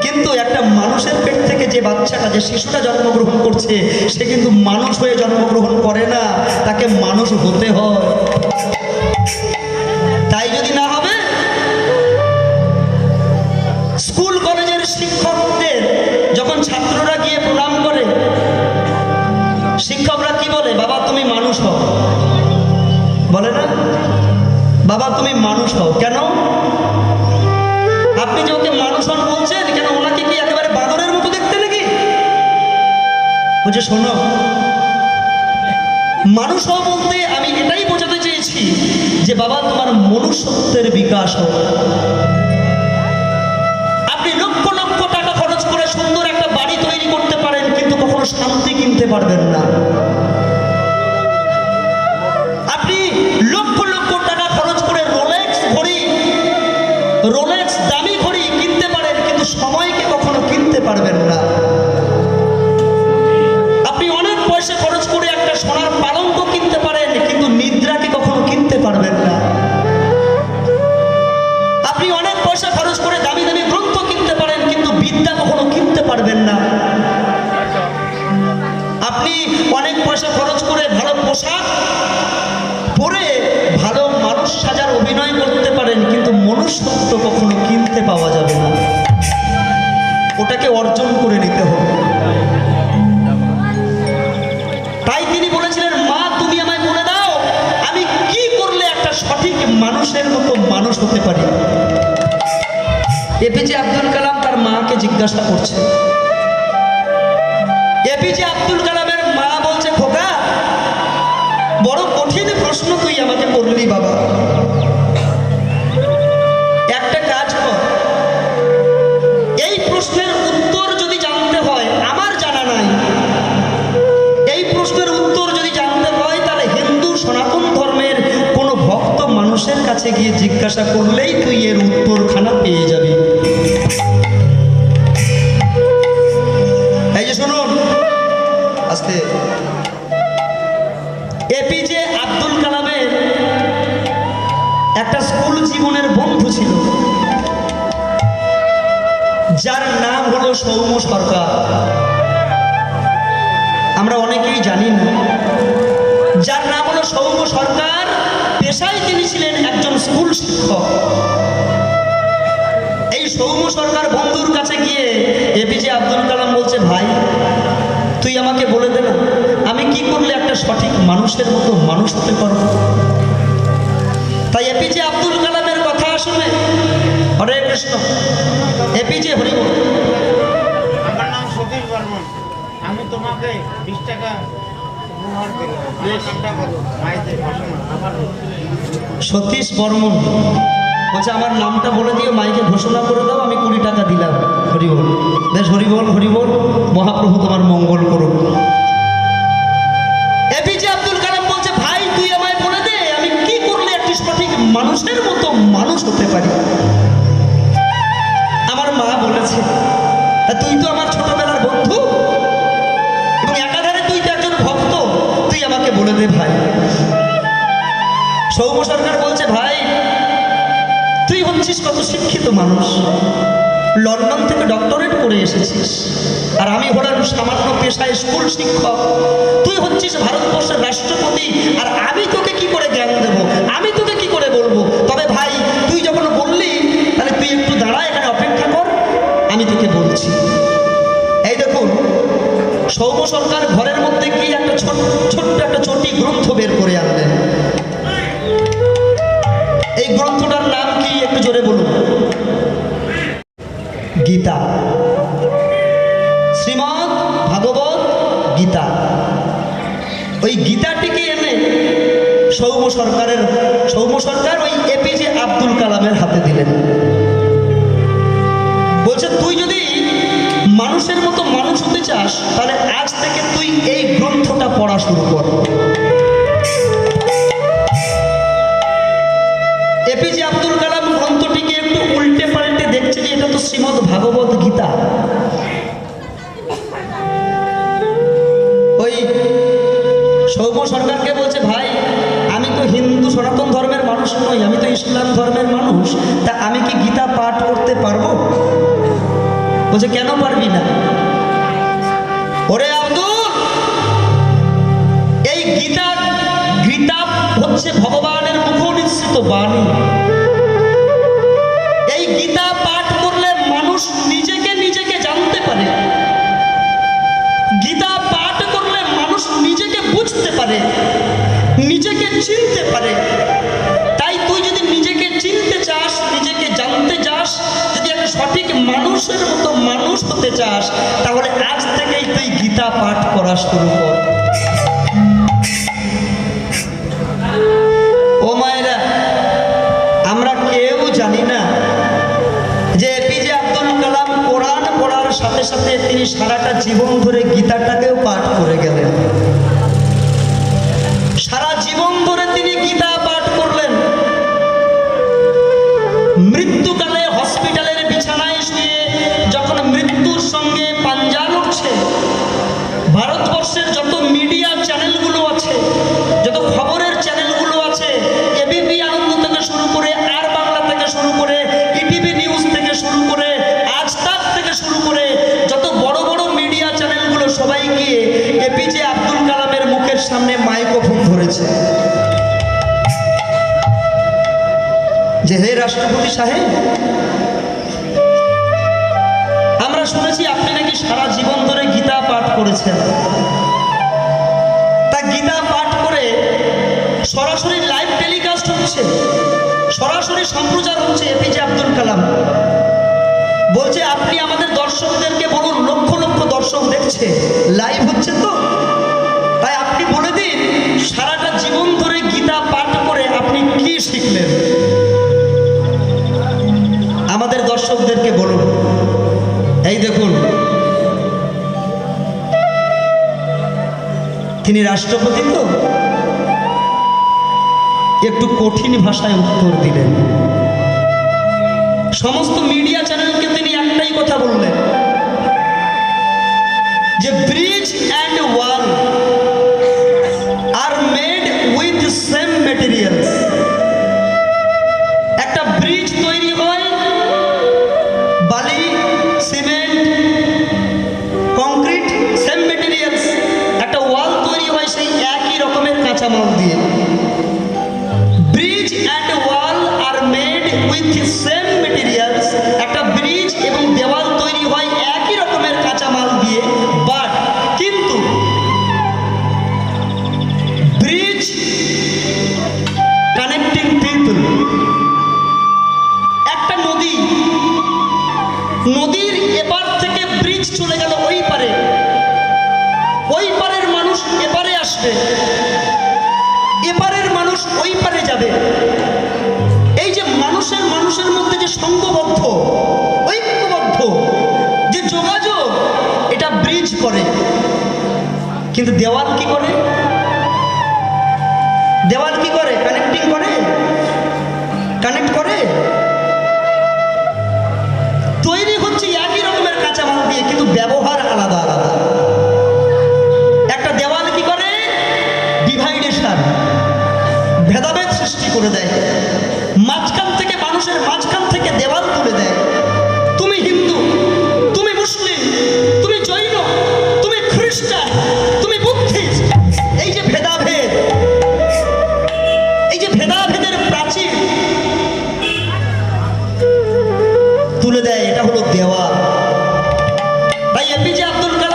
কিন্তু একটা মানুষের পেট থেকে যে বাচ্চাটা, যে শিশুটা জন্মগ্রহণ করছে সে কিন্তু মানুষ হয়ে জন্মগ্রহণ করে না, তাকে মানুষ হতে হয়। তাই যদি না হবে, স্কুল কলেজের শিক্ষকদের যখন ছাত্ররা গিয়ে প্রণাম করে, শিক্ষকরা কি বলে? বাবা তুমি মানুষ হও, বলে না? বাবা তুমি মানুষ হও। কেন? আপনি যে ওকে মানুষ হন বলছেন কেন? ওনাকে কি একেবারে বাদরের মতো দেখতে নাকি? বুঝে শোনো, মানুষ হও বলতে আমি এটাই বোঝাতে চেয়েছি যে বাবা তোমার মনুষ্যত্বের বিকাশ হোক। আপনি লক্ষ লক্ষ টাকা খরচ করে সুন্দর একটা বাড়ি তৈরি করতে পারেন, কিন্তু কখনো শান্তি কিনতে পারবেন না। আপনি লক্ষ লক্ষ টাকা খরচ করে রোলেক্স দামি ঘড়ি কিনতে পারেন, কিন্তু সময়কে কখনো কিনতে পারবেন না। আপনি অনেক পয়সা খরচ করে একটা সোনার পালঙ্ক কিনতে পারেন, কিন্তু নিদ্রাকে কখনো কিনতে পারবেন না। আপনি অনেক পয়সা খরচ করে দামি দামি গ্রন্থ কিনতে পারেন, কিন্তু বিদ্যা কখনো কিনতে পারবেন না। আপনি অনেক পয়সা খরচ করে ভালো পোশাক পরে ভালো মানুষ সাজার অভিনয় করতে পারেন, কিন্তু মনুষ্যত্ব কখনো কিনতে পাওয়া যাবে না, ওটাকে অর্জন করে নিতে হবে। তাই তিনি বলেছিলেন, মা তুমি আমায় বলে দাও আমি কি করলে একটা সঠিক মানুষের মতো মানুষ হতে পারি। এপিজে আব্দুল কালাম তার মাকে জিজ্ঞাসা করছে। এপিজে আব্দুল কালামের মা বলছে, খোকা বড় কঠিন প্রশ্ন তুই আমাকে করলি বাবা, একটা কাজ কর, এই প্রশ্নের উত্তর যদি জানতে হয়, আমার জানা নাই, এই প্রশ্নের উত্তর যদি জানতে হয় তাহলে হিন্দু সনাতন ধর্মের কোনো ভক্ত মানুষের কাছে গিয়ে জিজ্ঞাসা করলেই তুই এর উত্তরখানা পেয়ে যাবি। এই যে শুনুন আস্তে, এপিজে আব্দুল কালামের একটা স্কুল জীবনের বন্ধু ছিল যার নাম হলো সৌম্য সরকার। আমরা অনেকেই জানি না, যার নাম হলো সৌম্য সরকার। পেশায় তিনি ছিলেন একজন স্কুল শিক্ষক। এই সৌম্য সরকার বন্ধুর কাছে গিয়ে এপিজে আব্দুল কালাম বলছে, ভাই তুই আমাকে বলে দে না আমি কি করলে একটা সঠিক মানুষের মতো মানুষ হতে পারবো। তাই এপিজে আব্দুল কালামের কথা শুনে, হরে কৃষ্ণ, এপিজে হরি বল। আমার নাম সতীশ বর্মন, আমি তোমাকে 20 টাকা উপহার দিলাম, কামটা করো মায়েদের ঘোষণা। আমার সতীশ বর্মন বলছে, আমার নামটা বলে দিও, মাইকে ঘোষণা করে দাও, আমি 20 টাকা দিলাম। হরিবল, বেশ হরিবল হরিবল, মহাপ্রভু তোমার মঙ্গল করুন। এপিজে আব্দুল কালাম বলছে, ভাই তুই আমায় বলে দে আমি কি করলে একটি সঠিক মানুষের মতো মানুষ হতে পারি। আমার মা বলেছে, তুই তো আমার ছোটবেলার বন্ধু এবং একাধারে তুই তো একজন ভক্ত, তুই আমাকে বলে দে ভাই। সৌম্য সরকার বলছে, ভাই তুই হচ্ছিস কত শিক্ষিত মানুষ, লন্ডন থেকে ডক্টরেট করে এসেছিস, আর আমি হলাম সামান্য পেশায় স্কুল শিক্ষক। তুই হচ্ছিস ভারতবর্ষের রাষ্ট্রপতি, আর আমি তোকে কি করে জ্ঞান দেব, আমি তোকে কি করে বলবো। তবে ভাই তুই যখন বললি তাহলে তুই একটু দাঁড়া, এখানে অপেক্ষা কর, আমি তোকে বলছি। এই দেখুন, সৌম্য সরকার ঘরের মধ্যে গিয়ে একটা ছোট্ট একটা চটি গ্রন্থ বের করে আনলেন। এই গ্রন্থটার নাম কি একটু জোরে বলুন? গীতা, শ্রীমদ্ ভাগবত গীতা। ওই গীতাটিকে এনে সৌম্য সরকার ওই এপিজে আব্দুল কালামের হাতে দিলেন। বলছে তুই যদি মানুষের মতো মানুষ হতে চাস তাহলে আজ থেকে তুই এই গ্রন্থটা পড়া শুরু কর। এপিজে আব্দুল কালাম গ্রন্থটিকে একটু উল্টে পাল্টে দেখছে যে এটা তো শ্রীমদ্ ভাগবত গীতা। ওই সৌম্য সরকারকে বলছে, ভাই আমি তো হিন্দু সনাতন ধর্মের মানুষ নই, আমি তো ইসলাম ধর্মের মানুষ, তা আমি কি গীতা পাঠ করতে পারবো? বলছে কেন পারবি না? ওরে আব্দুল, এই গীতা হচ্ছে ভগবানের মুখনিসৃত বাণী। এই গীতা পাঠ করলে মানুষ নিজেকে জানতে পারে, গীতা পাঠ করলে মানুষ নিজেকে বুঝতে পারে, নিজেকে চিনতে পারে। তাই তুই যদি নিজেকে চিনতে চাস, নিজেকে জানতে চাস, যদি একটা সঠিক মানুষের মতো মানুষ হতে চাস, তাহলে আজ থেকেই তুই গীতা পাঠ করা শুরু কর। ও মায়েরা, আমরা কেউ জানি না যে এপিজে আব্দুল কালাম কোরআন পড়ার সাথে সাথে তিনি সারাটা জীবন ধরে গীতাটাকেও পাঠ করে গেলেন। সারা জীবন ধরে তিনি গীতা পাঠ করলেন। মৃত্যুকালে হসপিটালের বিছানায় শুয়ে যখন মৃত্যুর সঙ্গে পাঞ্জা লড়ছে, ভারতবর্ষের যত মিডিয়া চ্যানেলগুলো আছে, যত খবরের চ্যানেলগুলো আছে, এবিপি আনন্দ থেকে শুরু করে, আর বাংলা থেকে শুরু করে, ইটিভি নিউজ থেকে শুরু করে, আজ তাক থেকে শুরু করে, যত বড় বড় মিডিয়া চ্যানেলগুলো সবাই গিয়ে এপিজে আব্দুল কালামের মুখের সামনে মাইক্রোফোন ধরেছে যে হে রাষ্ট্রপতি সাহেব, আমরা শুনেছি আপনি নাকি সারা জীবন ধরে গীতা পাঠ করেছেন। তা গীতা পাঠ করে সরাসরি লাইভ টেলিকাস্ট হচ্ছে, সরাসরি সম্প্রচার হচ্ছে এপিজে আব্দুল কালাম। বলছে আপনি আমাদের দর্শকদেরকে বলুন, লক্ষ লক্ষ দর্শক দেখছে, লাইভ হচ্ছে তো, তাই আপনি বলে দিন সারাটা জীবন ধরে গীতা পাঠ করে আপনি কি শিখলেন, আমাদের দর্শকদেরকে বলুন। এই দেখুন, তিনি রাষ্ট্রপতি তো একটু কঠিন ভাষায় উত্তর দিলেন। সমস্ত মিডিয়া চ্যানেলকে তিনি একটাই কথা বললেন যে bridge and wall are made with same materials. একটা ব্রিজ তৈরি হয় বালি, সিমেন্ট, কংক্রিট, সেম ম্যাটেরিয়ালস। একটা ওয়াল তৈরি হয় সেই একই রকমের কাঁচামাল দিয়ে। Bridge and wall are made with same materials. একটা ব্রিজ এবং দেওয়াল তৈরি হয় একই রকমের কাঁচামাল দিয়ে, বাট কিন্তু ব্রিজ কানেক্টিং পিপল। একটা নদী, নদীর এপার থেকে ব্রিজ চলে গেল ওই পারে, ওই পারের মানুষ এপারে আসবে, এপারের মানুষ ওই পারে যাবে। এই যে মানুষের মধ্যে যে সংঘবদ্ধ, ঐক্যবদ্ধ যে যোগাযোগ, এটা ব্রিজ করে। কিন্তু দেওয়াল কি করে? দেওয়াল কি করে? কানেক্টিং করে, কানেক্ট করে। তৈরি হচ্ছে একই রকমের কাঁচামাল দিয়ে, কিন্তু ব্যবহার আলাদা আলাদা। একটা দেওয়াল কি করে? ডিভাইডেশন, ভেদাভেদ সৃষ্টি করে দেয়। মাঝখান থেকে, মানুষের মাঝখান থেকে দেওয়াল তুলে দেয়। তুমি হিন্দু, তুমি মুসলিম, তুমি জৈন, তুমি খ্রিস্টান, তুমি বুদ্ধিস্ট, এই যে ভেদাভেদ, এই যে ভেদাভেদের প্রাচীর তুলে দেয়, এটা হলো দেওয়াল। তাই এপিজে আব্দুল কালাম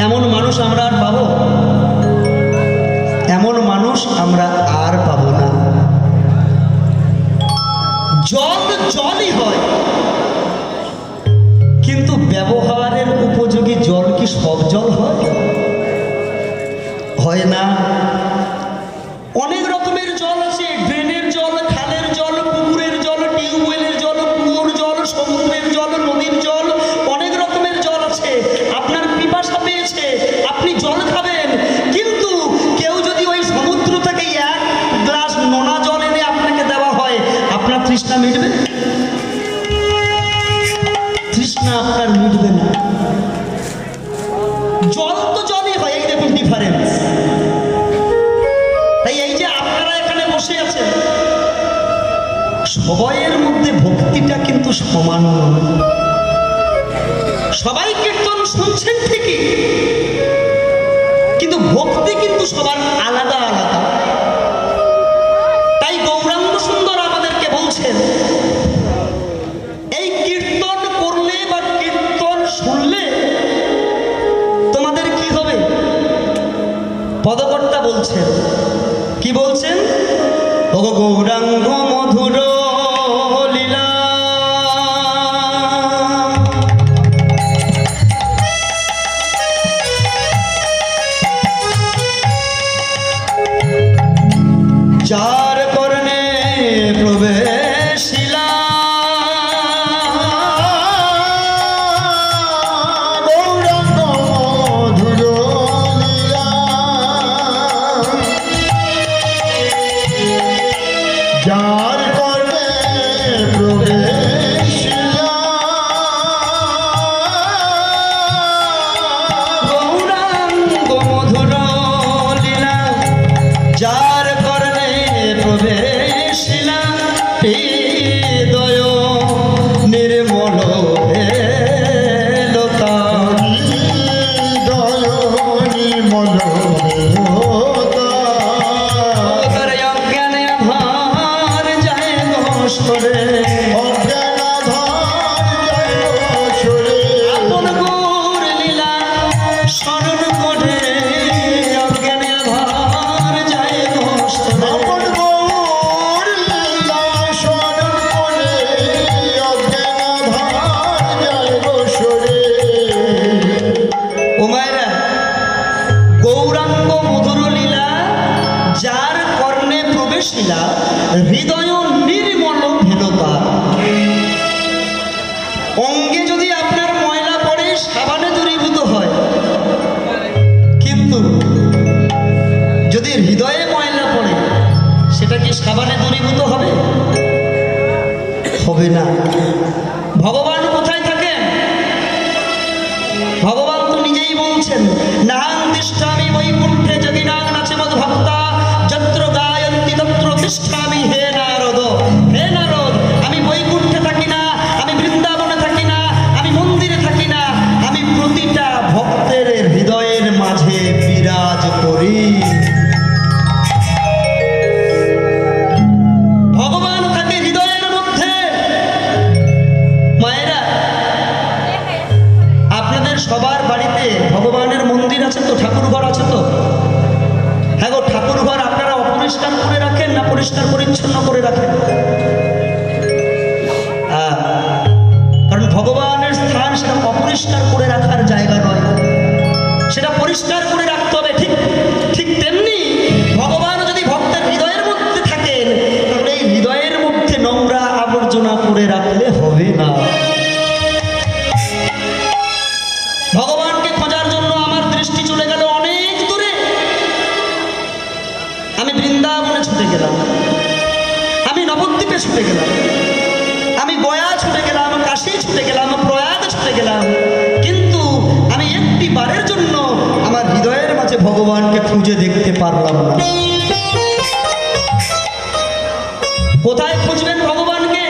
এমন মানুষ আমরা আর পাবো? এমন মানুষ আমরা আর পাবো না। জল জলই হয়, কিন্তু ব্যবহারের উপযোগী জল কি সব জল হয়? হয় না। অনেক রকমের জল আছে, ড্রেনের জল, খালের জল, পুকুরের জল, টিউবওয়েলের জল, কুয়োর জল, সমুদ্রের জল, নদীর জল, অনেক রকমের জল আছে। আপনার পিপাসা পেয়েছে, আপনি জল খাবেন, কিন্তু কেউ যদি ওই সমুদ্র থেকে এক গ্লাস নোনা জল এনে আপনাকে দেওয়া হয়, আপনার তৃষ্ণা মিটবে? তৃষ্ণা আপনার মিটবে না। জল তো জলই হয়, এই দেখুন ডিফারেন্স। তাই এই যে আপনারা এখানে বসে আছেন, সবাইয়ের মধ্যে ভক্তিটা কিন্তু সমান নয়। সবাই কীর্তন শুনছেন ঠিকই, কিন্তু ভক্তি কিন্তু সবার আলাদা আলাদা। তাই গৌরাঙ্গ সুন্দর আমাদেরকে বলছেন, এই কীর্তন করলে বা কীর্তন শুনলে তোমাদের কি হবে? পদকর্তা বলছেন, কি বলছেন? ও গৌরাঙ্গ মধুর লীলা, যার করণে প্রবেশিলা, গৌরাঙ্গ মধুর লীলা, যার করবে প্রবেশিলা, গৌরাঙ্গ মধুর লীলা, যার করণে প্রবেশিলা, হৃদয় নির্মল হেলতা, হৃদয় নির্মল হেলতা, তার অজ্ঞানে ভার যায় ঘোষরে, অজ্ঞানাধার জয় সরে, আপন গৌর লীলা স্মরণ করে, অজ্ঞানে ভার যায় ঘোষরে। আপন গৌর লীলা স্মরণ করে, অজ্ঞানাধার জয় সরে। ও মায়েরা, গৌরাঙ্গ মধুর লীলা যার কর্ণে প্রবেশিলা, হৃদয় নির্মল ভেলতা। অঙ্গে যদি আপনার ময়লা পড়ে সাবানে দূরীভূত হয়, কিন্তু যদি হৃদয়ে ময়লা পড়ে, সেটা কি সাবানে দূরীভূত হবে? হবে না। ভগবান কোথায় থাকেন? ভগবান তো নিজেই বলছেন, নাহং তিষ্ঠামি বৈকুণ্ঠে যোগিনাং নাচিমদ ভক্তা, যত্র গায়ন্তি তত্র তিষ্ঠামি। হে নারদ, হে নারদ, আমি বৈকুণ্ঠে থাকি না, আমি বৃন্দাবনে থাকি না, আমি মন্দিরে থাকি না, আমি প্রতিটা ভক্তের হৃদয়ের মাঝে বিরাজ করি। ভগবান থাকে হৃদয়ের মধ্যে। মায়েরা, আপনাদের সবার বাড়িতে ভগবানের মন্দির আছে তো, ঠাকুর ঘর আছে তো? হ্যাঁ গো, ঠাকুর ঘর আপনারা অপরিষ্কার করে রাখেন না পরিষ্কার পরিচ্ছন্ন করে রাখেন? কারণ ভগবানের স্থান সেটা অপরিষ্কার করে রাখার জায়গা নয়, সেটা পরিষ্কার করে রাখতে হবে। ঠিক ঠিক তেমনি ভগবান যদি ভক্তের হৃদয়ের মধ্যে থাকেন, তাহলে এই হৃদয়ের মধ্যে নোংরা আবর্জনা করে রাখলে হবে না। ভগবানকে খোঁজার জন্য আমার দৃষ্টি চলে গেল অনেক দূরে। আমি বৃন্দাবনে ছুটে গেলাম, আমি নবদ্বীপে ছুটে গেলাম, আমি গয়া ছুটে গেলাম, কাশী ছুটে গেলাম, প্রয়াগ ছুটে গেলাম, কিন্তু আমি একটি বারের জন্য আমার হৃদয়ের মাঝে ভগবানকে খুঁজে দেখতে পারলাম না। কোথায় খুঁজবেন ভগবানকে?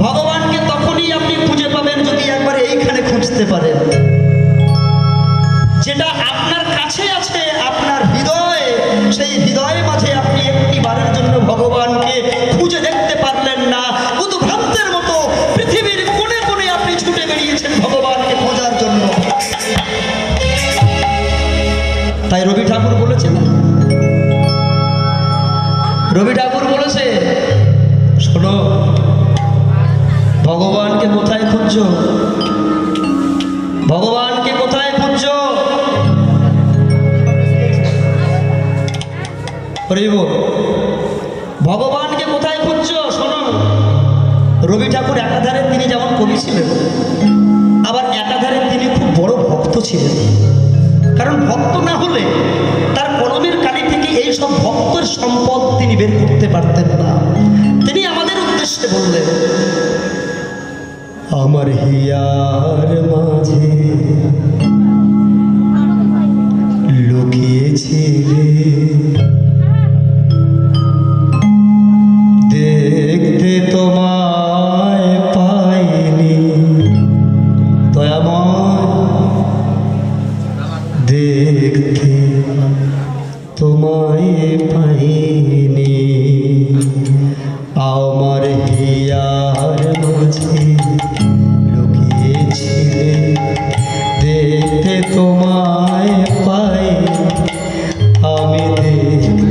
ভগবানকে তখনই আপনি খুঁজে পাবেন যদি একবার এইখানে খুঁজতে পারেন। যেটা আপনার কাছে আছে, আপনার হৃদয়ে, সেই হৃদয়ের মাঝে আপনি একটি বারের জন্য ভগবানকে খুঁজে দেখতে পারলেন না। শুধু ভ্রান্তের মতো পৃথিবীর কোণে কোণে আপনি ছুটে বেরিয়েছেন ভগবানকে খোঁজার জন্য। তাই রবি ঠাকুর বলেছে না, রবি ঠাকুর বলেছে, শোনো, ভগবানকে কোথায় খুঁজছো? ভগবানকে কোথায় খুঁজছো? হরি বল। ভগবানকে কোথায় খুঁজছো? শোনো, রবি ঠাকুর একাধারে তিনি যেমন কবি ছিলেন, আবার একাধারে তিনি খুব বড় ভক্ত ছিলেন। কারণ ভক্ত না হলে তার কলমের কালি থেকে এই সব ভক্তের সম্পদ তিনি বের করতে পারতেন না। তিনি আমাদের উদ্দেশ্যে বললেন, আমার হিয়ার মাঝে লুকিয়েছিলে, দেখতে তোমায় পাইনি দয়াময়, দেখতে তোমায় পাইনি, আমার হিয়ার মাঝে লুকিয়েছিলে, দেখতে তোমায় পাইনি, আমি দেখতে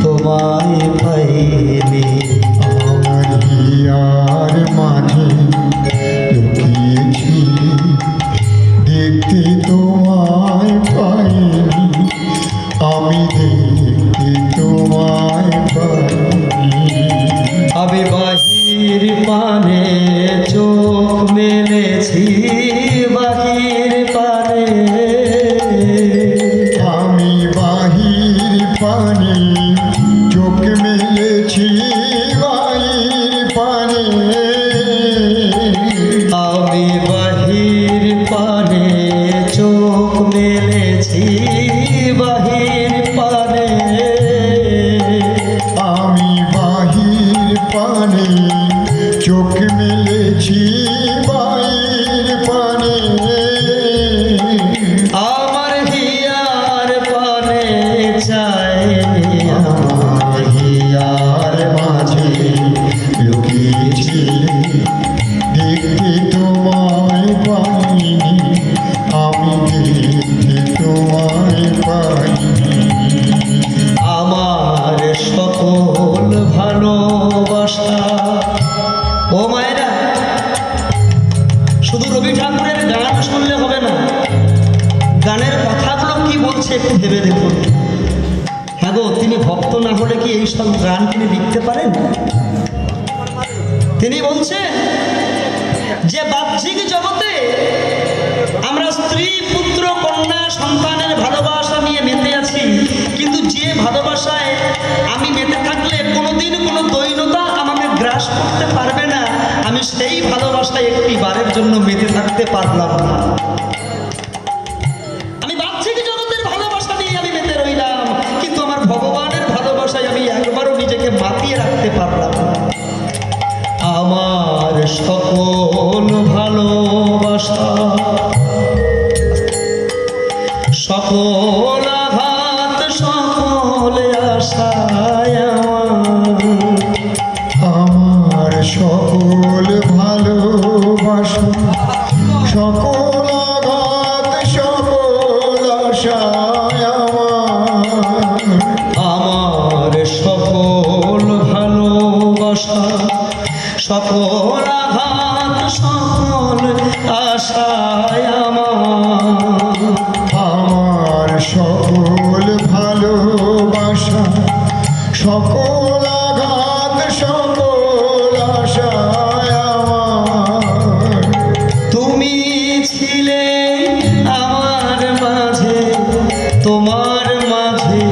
তোমায় পাইনি। আমার হিয়ার মাঝে লুকিয়েছি, দেখতে তোমায় পাইনি, আমি দেখতে তোমায় পাইনি। আমি বাহির পানে চোখ মেলেছি, বাহির পানে, আমি বাহির পানে চোখ মেলেছি, বাহির পানে, আমি বাহির পানে চোখ মেলেছি, বাহির পানে, আমি বাহির পানে চোখ মেলেছি, বাহির পানে, আমার হিয়ার পানে চাইনি, আমার হিয়ার মাঝে লুকিয়েছি, দেখতে তোমায় পাইনি, আমি দেখতে তোমায় পাইনি। আমার সকল ভালোবাসা। ও মায়েরা, শুধু রবি ঠাকুরের গান শুনলে হবে না, গানের কথাগুলো কি বলছে একটু ভেবে দেখুন। হ্যাঁ গো, তিনি ভক্ত না হলে কি এই সব গান তিনি লিখতে পারেন? তিনি বলছেন যে বাহ্যিক জগতে আমরা স্ত্রী, পুত্র, কন্যা, সন্তানের ভালোবাসা নিয়ে মেতে আছি, কিন্তু যে ভালোবাসায় আমি মেতে থাকলে কোনোদিন কোনো দৈনতা আমাকে গ্রাস করতে পারবে না, আমি সেই ভালোবাসায় একটি বারের জন্য মেতে থাকতে পারলাম না। আমি বাহ্যিক জগতের ভালোবাসা নিয়ে আমি মেতে রইলাম, কিন্তু আমার ভগবানের ভালোবাসায় আমি একবারও নিজেকে মাতিয়ে রাখতে পারলাম না। আমার সকল ভালোবাসা, সকল আঘাত, সকল আশায় আমার সকল ভালোবাসা, সকল আঘাত, সকল আশায় আমার সকল ভালোবাসা, সকল আঘাত, সকল আশায় আমার সকল ভালোবাসা, সকল আঘাত, সকল আশায় আমার। তুমি ছিলে আমার মাঝে, তোমার মাঝে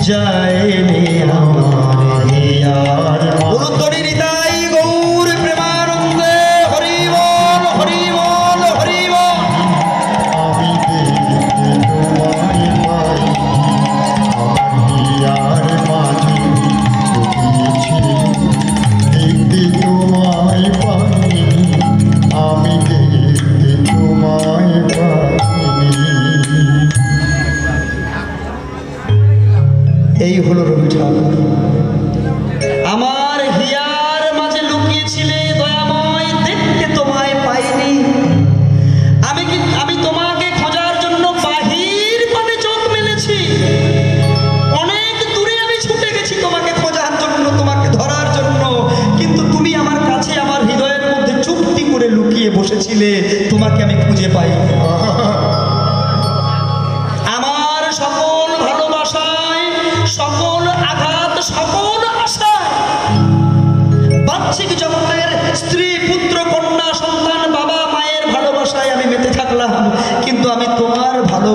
যায়নি আমার হিয়ার। উলুধ্বনি নিতাই গৌর প্রেমানন্দে, হরি বল, হরি বল, হরি বল। আমি দেখতে তোমায় পাই, আমার হিয়ার মাঝে লুকিয়েছি, দেখতে তোমায় পাইনি, আমি দেখতে তোমায় পাইনি। এই হলো রবি ঠাকুর। আমার হিয়ার মাঝে লুকিয়েছিলে দয়াময়, দেখতে তোমায় পাইনি, আমি তোমাকে খোঁজার জন্য বাহির পানে চোখ মেলেছি,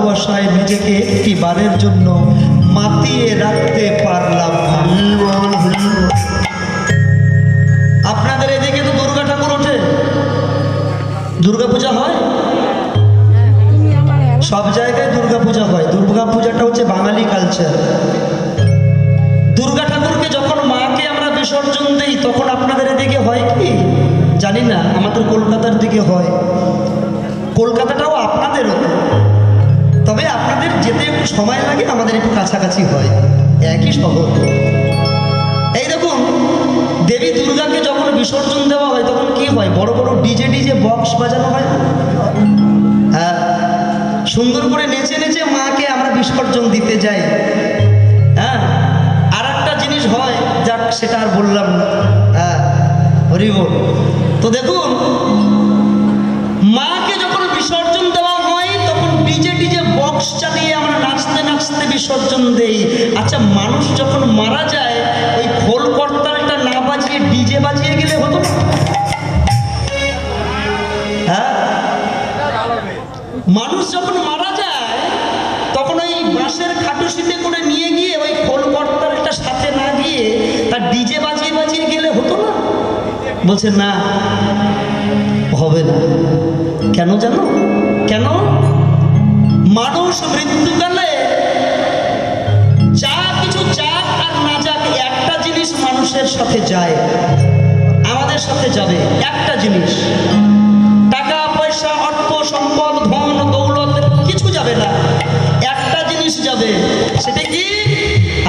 ভালোবাসায় নিজেকে একটি বারের জন্য মাতিয়ে রাখতে পারলাম না। আপনাদের এদিকে তো দুর্গা ঠাকুর ওঠে, দুর্গা পূজা হয়, সব জায়গায় দুর্গা পূজা হয়। দুর্গা পূজাটা হচ্ছে বাঙালি কালচার। দুর্গা ঠাকুরকে যখন মাকে আমরা বিসর্জন দেই তখন আপনাদের এদিকে হয় কি জানি না, আমাদের কলকাতার দিকে হয়। কলকাতাটাও আপনাদেরও, তবে আপনাদের যেতে একটু সময় লাগে, আমাদের একটু কাছাকাছি হয়, একই শহর। এই দেখুন, দেবী দুর্গাকে যখন বিসর্জন দেওয়া হয় তখন কি হয়, বড় বড় ডিজে বক্স বাজানো হয়। হ্যাঁ, সুন্দর করে নেচে নেচে মাকে আমরা বিসর্জন দিতে যাই। হ্যাঁ, আর একটা জিনিস হয়, যাক সেটা আর বললাম না। হ্যাঁ, হরি বল। তো দেখুন, মাকে যখন বিসর্জন দেওয়া হয় তখন ডিজে বক্স চালিয়ে আমরা নাচতে নাচতে বিসর্জন দেই। আচ্ছা, মানুষ যখন মারা যায় ওই খোল করতালটা না বাজিয়ে ডিজে বাজিয়ে গেলে হতো না? হ্যাঁ, মানুষ যখন মারা যায় তখন ওই বাঁশের খাটুসিতে করে নিয়ে গিয়ে ওই খোল করতালটা সাথে না গিয়ে তার ডিজে বাজিয়ে বাজিয়ে গেলে হতো না? বলছে না, হবে না। কেন জানো? কেন? মানুষ মৃত্যুকালে যা কিছু যাক আর না যাক, একটা জিনিস মানুষের সাথে যায়, আমাদের সাথে যাবে একটা জিনিস। টাকা পয়সা অর্থ সম্পদ ধন দৌলত কিছু যাবে না, একটা জিনিস যাবে। সেটা কি?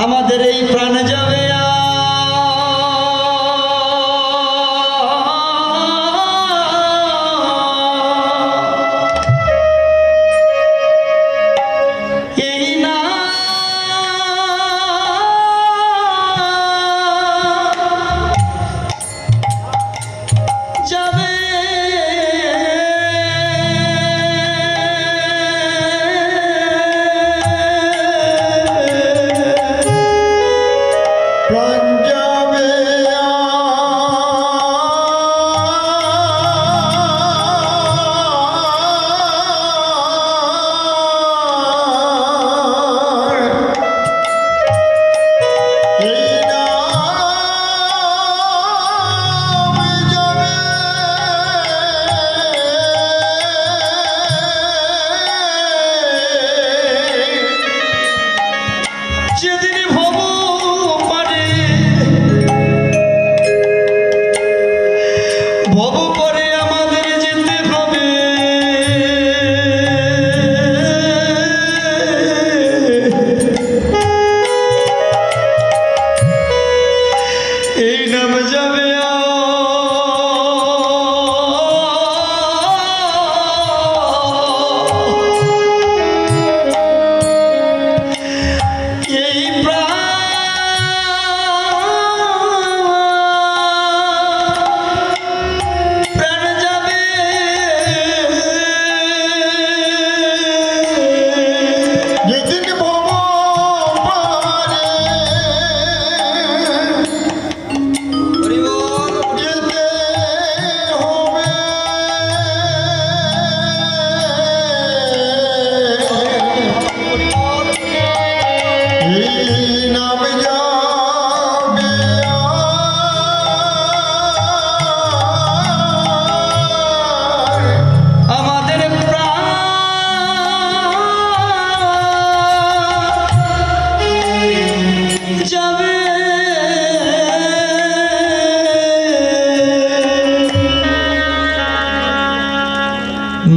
আমাদের এই প্রাণ যাবে।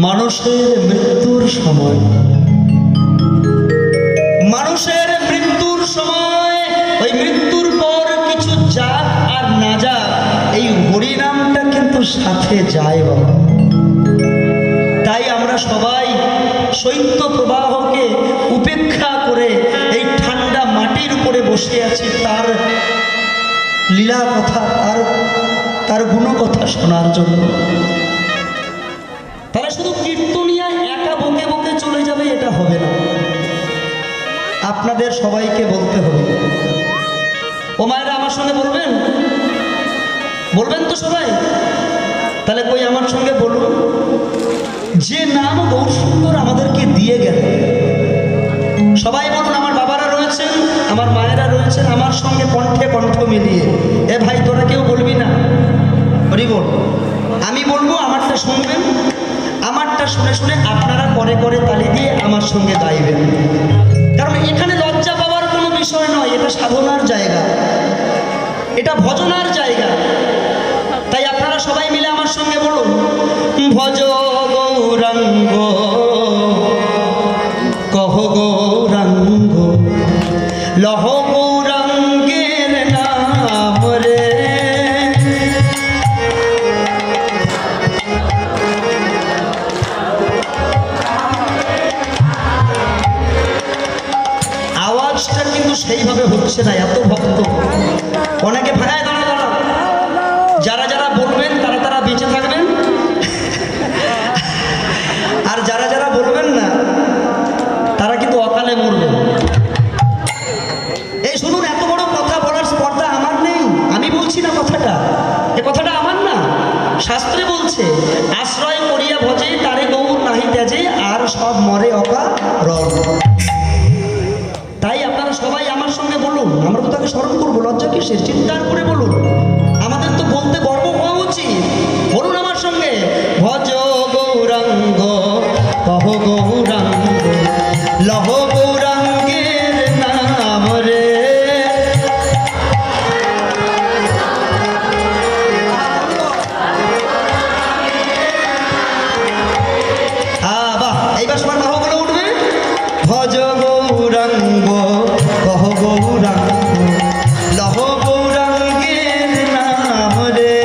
মানুষের মৃত্যুর সময়, মানুষের মৃত্যুর সময়, ওই মৃত্যুর পর কিছু যাক আর না যাক, এই হরিনামটা কিন্তু সাথে যায় বাবা। তাই আমরা সবাই শৈত্য প্রবাহকে উপেক্ষা করে এই ঠান্ডা মাটির উপরে বসে আছি তার লীলা কথা, তার গুণকথা শোনার জন্য। তাহলে শুধু কীর্তনিয়ায় একা বকে বকে চলে যাবে এটা হবে না, আপনাদের সবাইকে বলতে হবে। ও মায়েরা আমার সঙ্গে বলবেন? বলবেন তো সবাই? তাহলে কই আমার সঙ্গে বলুন, যে নাম গৌরসুন্দর আমাদেরকে দিয়ে গেল। সবাই বলুন, আমার বাবারা রয়েছেন, আমার মায়েরা রয়েছেন, আমার সঙ্গে কণ্ঠে কণ্ঠ মিলিয়ে, এ ভাই তোরা কেউ বলবি না, হরি বল। আমি বলবো, আমারটা শুনবেন, আমারটা শুনে শুনে আপনারা করে করে তালি দিয়ে আমার সঙ্গে গাইবেন। কারণ এখানে লজ্জা পাওয়ার কোনো বিষয় নয়, এটা সাধনার জায়গা, এটা ভজনার জায়গা। তাই আপনারা সবাই মিলে আমার সঙ্গে বলুন, ভজ গৌরাঙ্গ কহ গৌরাঙ্গ লহ গৌরাঙ্গের নাম রে। আওয়াজটা কিন্তু সেইভাবে হচ্ছে না, এত ভক্ত। অনেকে ভাই দাঁড়া দাঁড়া, যারা যারা বলবেন তারা তারা বেঁচে থাকবেন, আর যারা যারা বলবেন না তারা কিন্তু অকালে মরবেন। এই শুনুন, এত বড় কথা বলার স্পর্ধা আমার নেই, আমি বলছি না কথাটা, এ কথাটা আমার না, শাস্ত্রে বলছে, আশ্রয় করিয়া ভজে তারে গৌর নাহি ত্যাজে, আর সব মরে অকারণ। তাই আপনারা সবাই আমার সঙ্গে বলুন, আমরা তো তাকে স্মরণ করবো, লজ্জা কিসের, চিৎকার করে বলুন, আমাদের তো বলতে গর্ব হওয়া উচিত। বলুন আমার সঙ্গে, ভজ গৌরাঙ্গ কহ গৌরাঙ্গ লহ গৌরাঙ্গের নাম রে। বাহ, এইবার সবার বাহু বলে উঠবে, ভজ গৌরাঙ্গ কহ গৌরাঙ্গ লহ গৌরাঙ্গের নাম রে।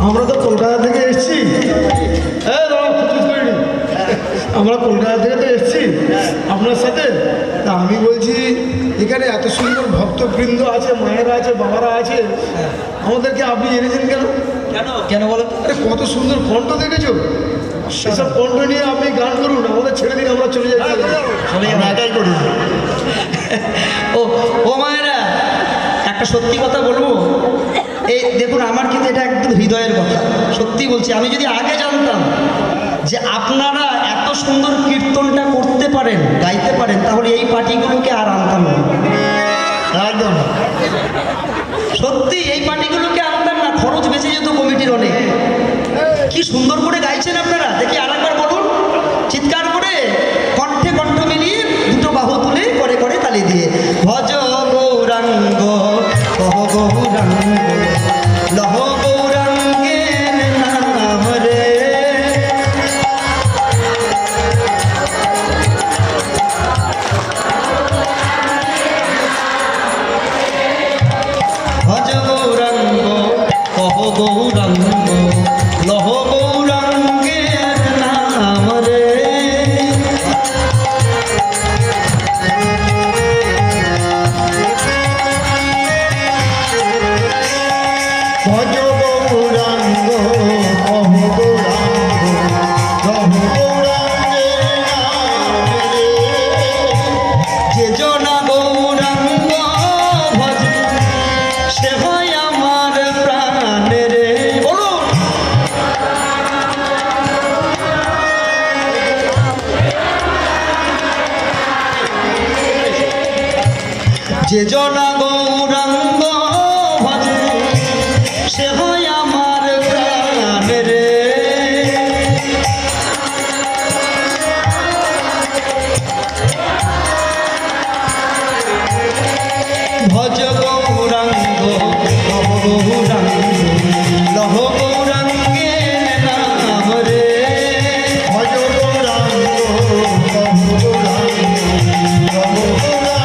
আমরা তো কলকাতা থেকে এসেছি, আমরা কলকাতা থেকে তো এসেছি আপনার সাথে। তা আমি বলছি, এখানে এত সুন্দর ভক্তবৃন্দ আছে, মায়েরা আছে, বাবারা আছে, আমাদেরকে আপনি এনেছেন কেন? কেন বলো? আরে কত সুন্দর কণ্ঠ দেখেছো, সেসব কণ্ঠ নিয়ে আপনি গান করুন, আমাদের ছেড়ে দিন, আমরা চলে যাচ্ছি। আমরা একাই করি। ও মায়েরা, একটা সত্যি কথা বলবো, এই দেখুন, আমার কিন্তু এটা একদম হৃদয়ের কথা, সত্যি বলছি। আমি যদি আগে জানতাম যে আপনারা এত সুন্দর কীর্তনটা করতে পারেন, গাইতে পারেন, তাহলে এই পার্টিগুলোকে আর আনতাম না, একদম সত্যি এই পার্টিগুলোকে আনতাম না, খরচ বেঁচে যেত কমিটির অনেক। কি সুন্দর করে গাইছেন আপনারা, দেখি আরেকবার বলুন চিৎকার করে, কণ্ঠে কণ্ঠ মিলিয়ে, দুটো বাহু তুলে করে করে তালি দিয়ে, ভজ গৌরাঙ্গ কহ গৌরাঙ্গ লহ গৌরাঙ্গের নাম রে। ভজ গৌরাঙ্গ কহ গৌরাঙ্গ লহ গৌরাঙ্গের নাম রে। ভজ গৌরাঙ্গ কহ গৌরাঙ্গ লহ গৌরাঙ্গের নাম রে। যে জনা গৌরাঙ্গ ভজে সে হয় আমার প্রাণ রে। বলুন, যে জনা গৌরাঙ্গ ভজে সে হয় আমার প্রাণ রে। ভজ গৌরাঙ্গ কহ গৌরাঙ্গ লহ গৌরাঙ্গের নাম রে। ভজ গৌরাঙ্গ কহ গৌরাঙ্গ লহ গৌরাঙ্গের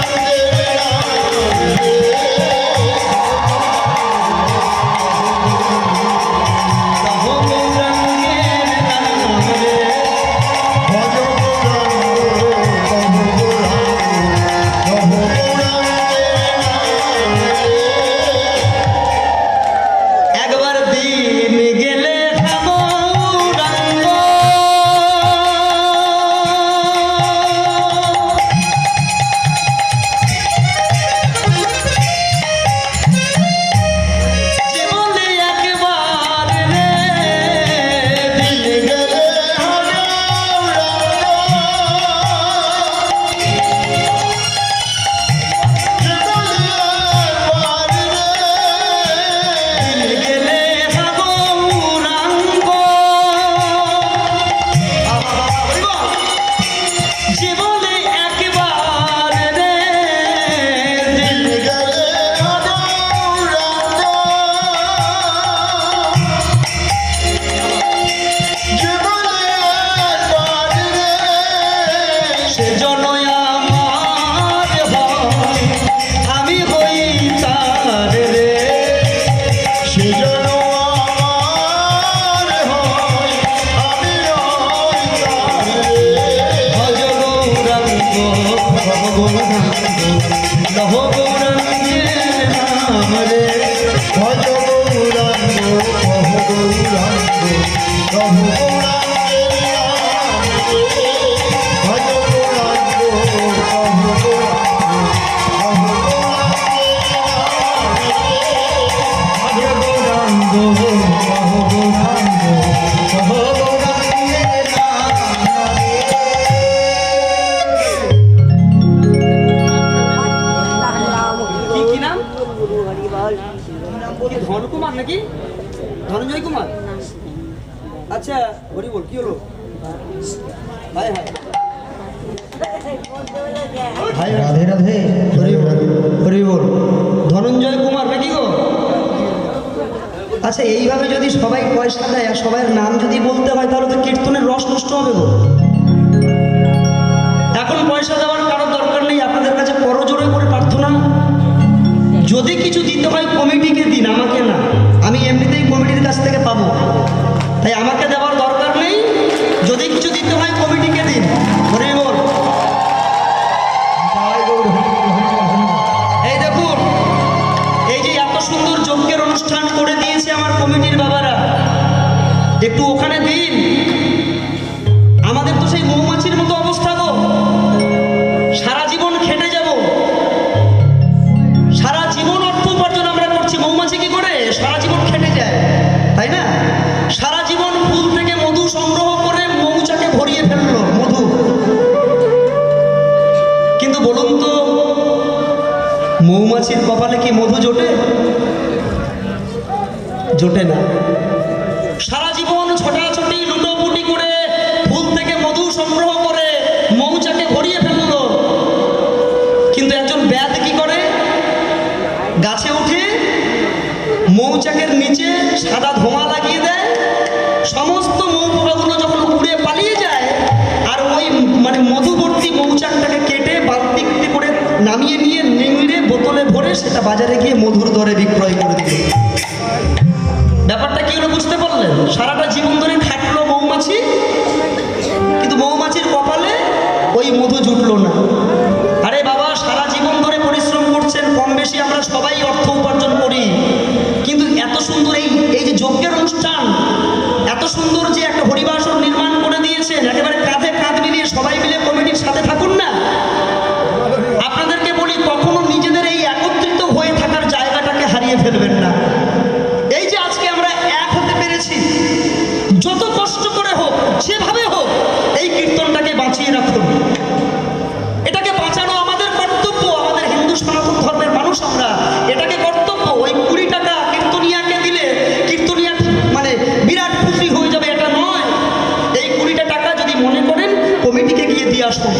নাম রে। লহ গৌরাঙ্গের নাম রে। ভজ গৌরাঙ্গ কহ গৌরাঙ্গ লহ গৌরাঙ্গের নাম লহ গৌরাঙ্গের নাম রে। ভজ গৌরাঙ্গ কহ গৌরাঙ্গ কহ গৌরাঙ্গের নাম রে। ভজ গৌরাঙ্গ কহ গৌরাঙ্গ কহ গৌরাঙ্গের নাম রে। ভজ গৌরাঙ্গ কহ গৌরাঙ্গ কহ গৌরাঙ্গের নাম রে। কি কি নাম? কি ধনকুমার নাকি? ধনঞ্জয় কুমার? আচ্ছা, হরি বল, কি হলো? হায় হায়, হায় রাধে রাধে, হরি বল, হরি বল। ধনঞ্জয় কুমার নাকি গো? আচ্ছা, এইভাবে যদি সবাই পয়সা দেয় আর সবাই নাম যদি বলতে হয় তাহলে তো কীর্তনের রস নষ্ট হবে গো। এখন পয়সা দেওয়ার কারোর দরকার নেই, আপনাদের কাছে করজোড়ে করে প্রার্থনা, যদি কিছু দিতে হয় কমিটিকে দিন, আমাকে না। আমি এমনিতেই কমিটির কাছ থেকে পাবো, তাই আমাকে দেওয়ার দরকার নেই। যদি কিছু দিতে হয় কমিটিকে দিন। হরি বল। এই দেখুন, এই যে এত সুন্দর যজ্ঞের অনুষ্ঠান করে দিয়েছে আমার কমিটির বাবারা, একটু ওখানে দিন। আমাদের তো সেই মৌমাছির মতো অবস্থা গো, সারা জীবন খেটে যাব, সারা জীবন অর্থ উপার্জন আমরা করছি। মৌমাছি কি করে? সারা জীবন খেটে যায়, তাই না? সারা জীবন ফুল থেকে মধু সংগ্রহ করে মৌচাকে ভরিয়ে ফেললো মধু, কিন্তু বলুন তো মৌমাছির কপালে কি মধু জোটে? জোটে না। সারা জীবন ছোটাছুটি লুটোপুটি করে ফুল থেকে মধু সংগ্রহ করে মৌচাকে ভরিয়ে ফেললো, কিন্তু একজন ব্যাধ কি করে? গাছে উঠে মৌচাকের নিচে সাদা ধোঁয়া লাগিয়ে দেয়, সমস্ত মৌপোকাগুলো যখন উড়ে পালিয়ে যায়, আর ওই মানে মধুবর্তী মৌচাকটাকে কেটে বালতিতে করে নামিয়ে নিয়ে নিংড়ে বোতলে ভরে সেটা বাজারে গিয়ে মধুর দরে বিক্রয় করে দিল। ব্যাপারটা কি হলো বুঝতে পারলেন? সারাটা জীবন ধরে খাটলো মৌমাছি, কিন্তু মৌমাছির কপালে ওই মধু জুটলো না। আরে বাবা, সারা জীবন ধরে পরিশ্রম করছেন, কম বেশি আমরা সবাই অর্থ উপার্জন করি, কিন্তু এত সুন্দর এই যে যজ্ঞের অনুষ্ঠান, এত সুন্দর যে একটা হরিবাসর নির্মাণ করে দিয়েছেন, একেবারে কাঁধে কাঁধ মিলিয়ে সবাই মিলে কমিটির সাথে থাকুন না। আপনাদেরকে বলি, কখনো নিজেদের এই একত্রিত হয়ে থাকার জায়গাটাকে হারিয়ে ফেলবেন না। এই যে আজকে আমরা এক হতে পেরেছি, যত কষ্ট করে হোক, যেভাবে হোক, এই কীর্তনটাকে বাঁচিয়ে রাখুন। এটাকে বাঁচানো আমাদের কর্তব্য, আমাদের হিন্দু সনাতন ধর্মের মানুষ আমরা, এটাকে কর্তব্য। ওই 20 টাকা কীর্তনিয়াকে দিলে কীর্তনিয়া মানে বিরাট খুশি হয়ে যাবে এটা নয়। এই 20টা টাকা যদি মনে করেন কমিটিকে গিয়ে দিয়ে আসুন।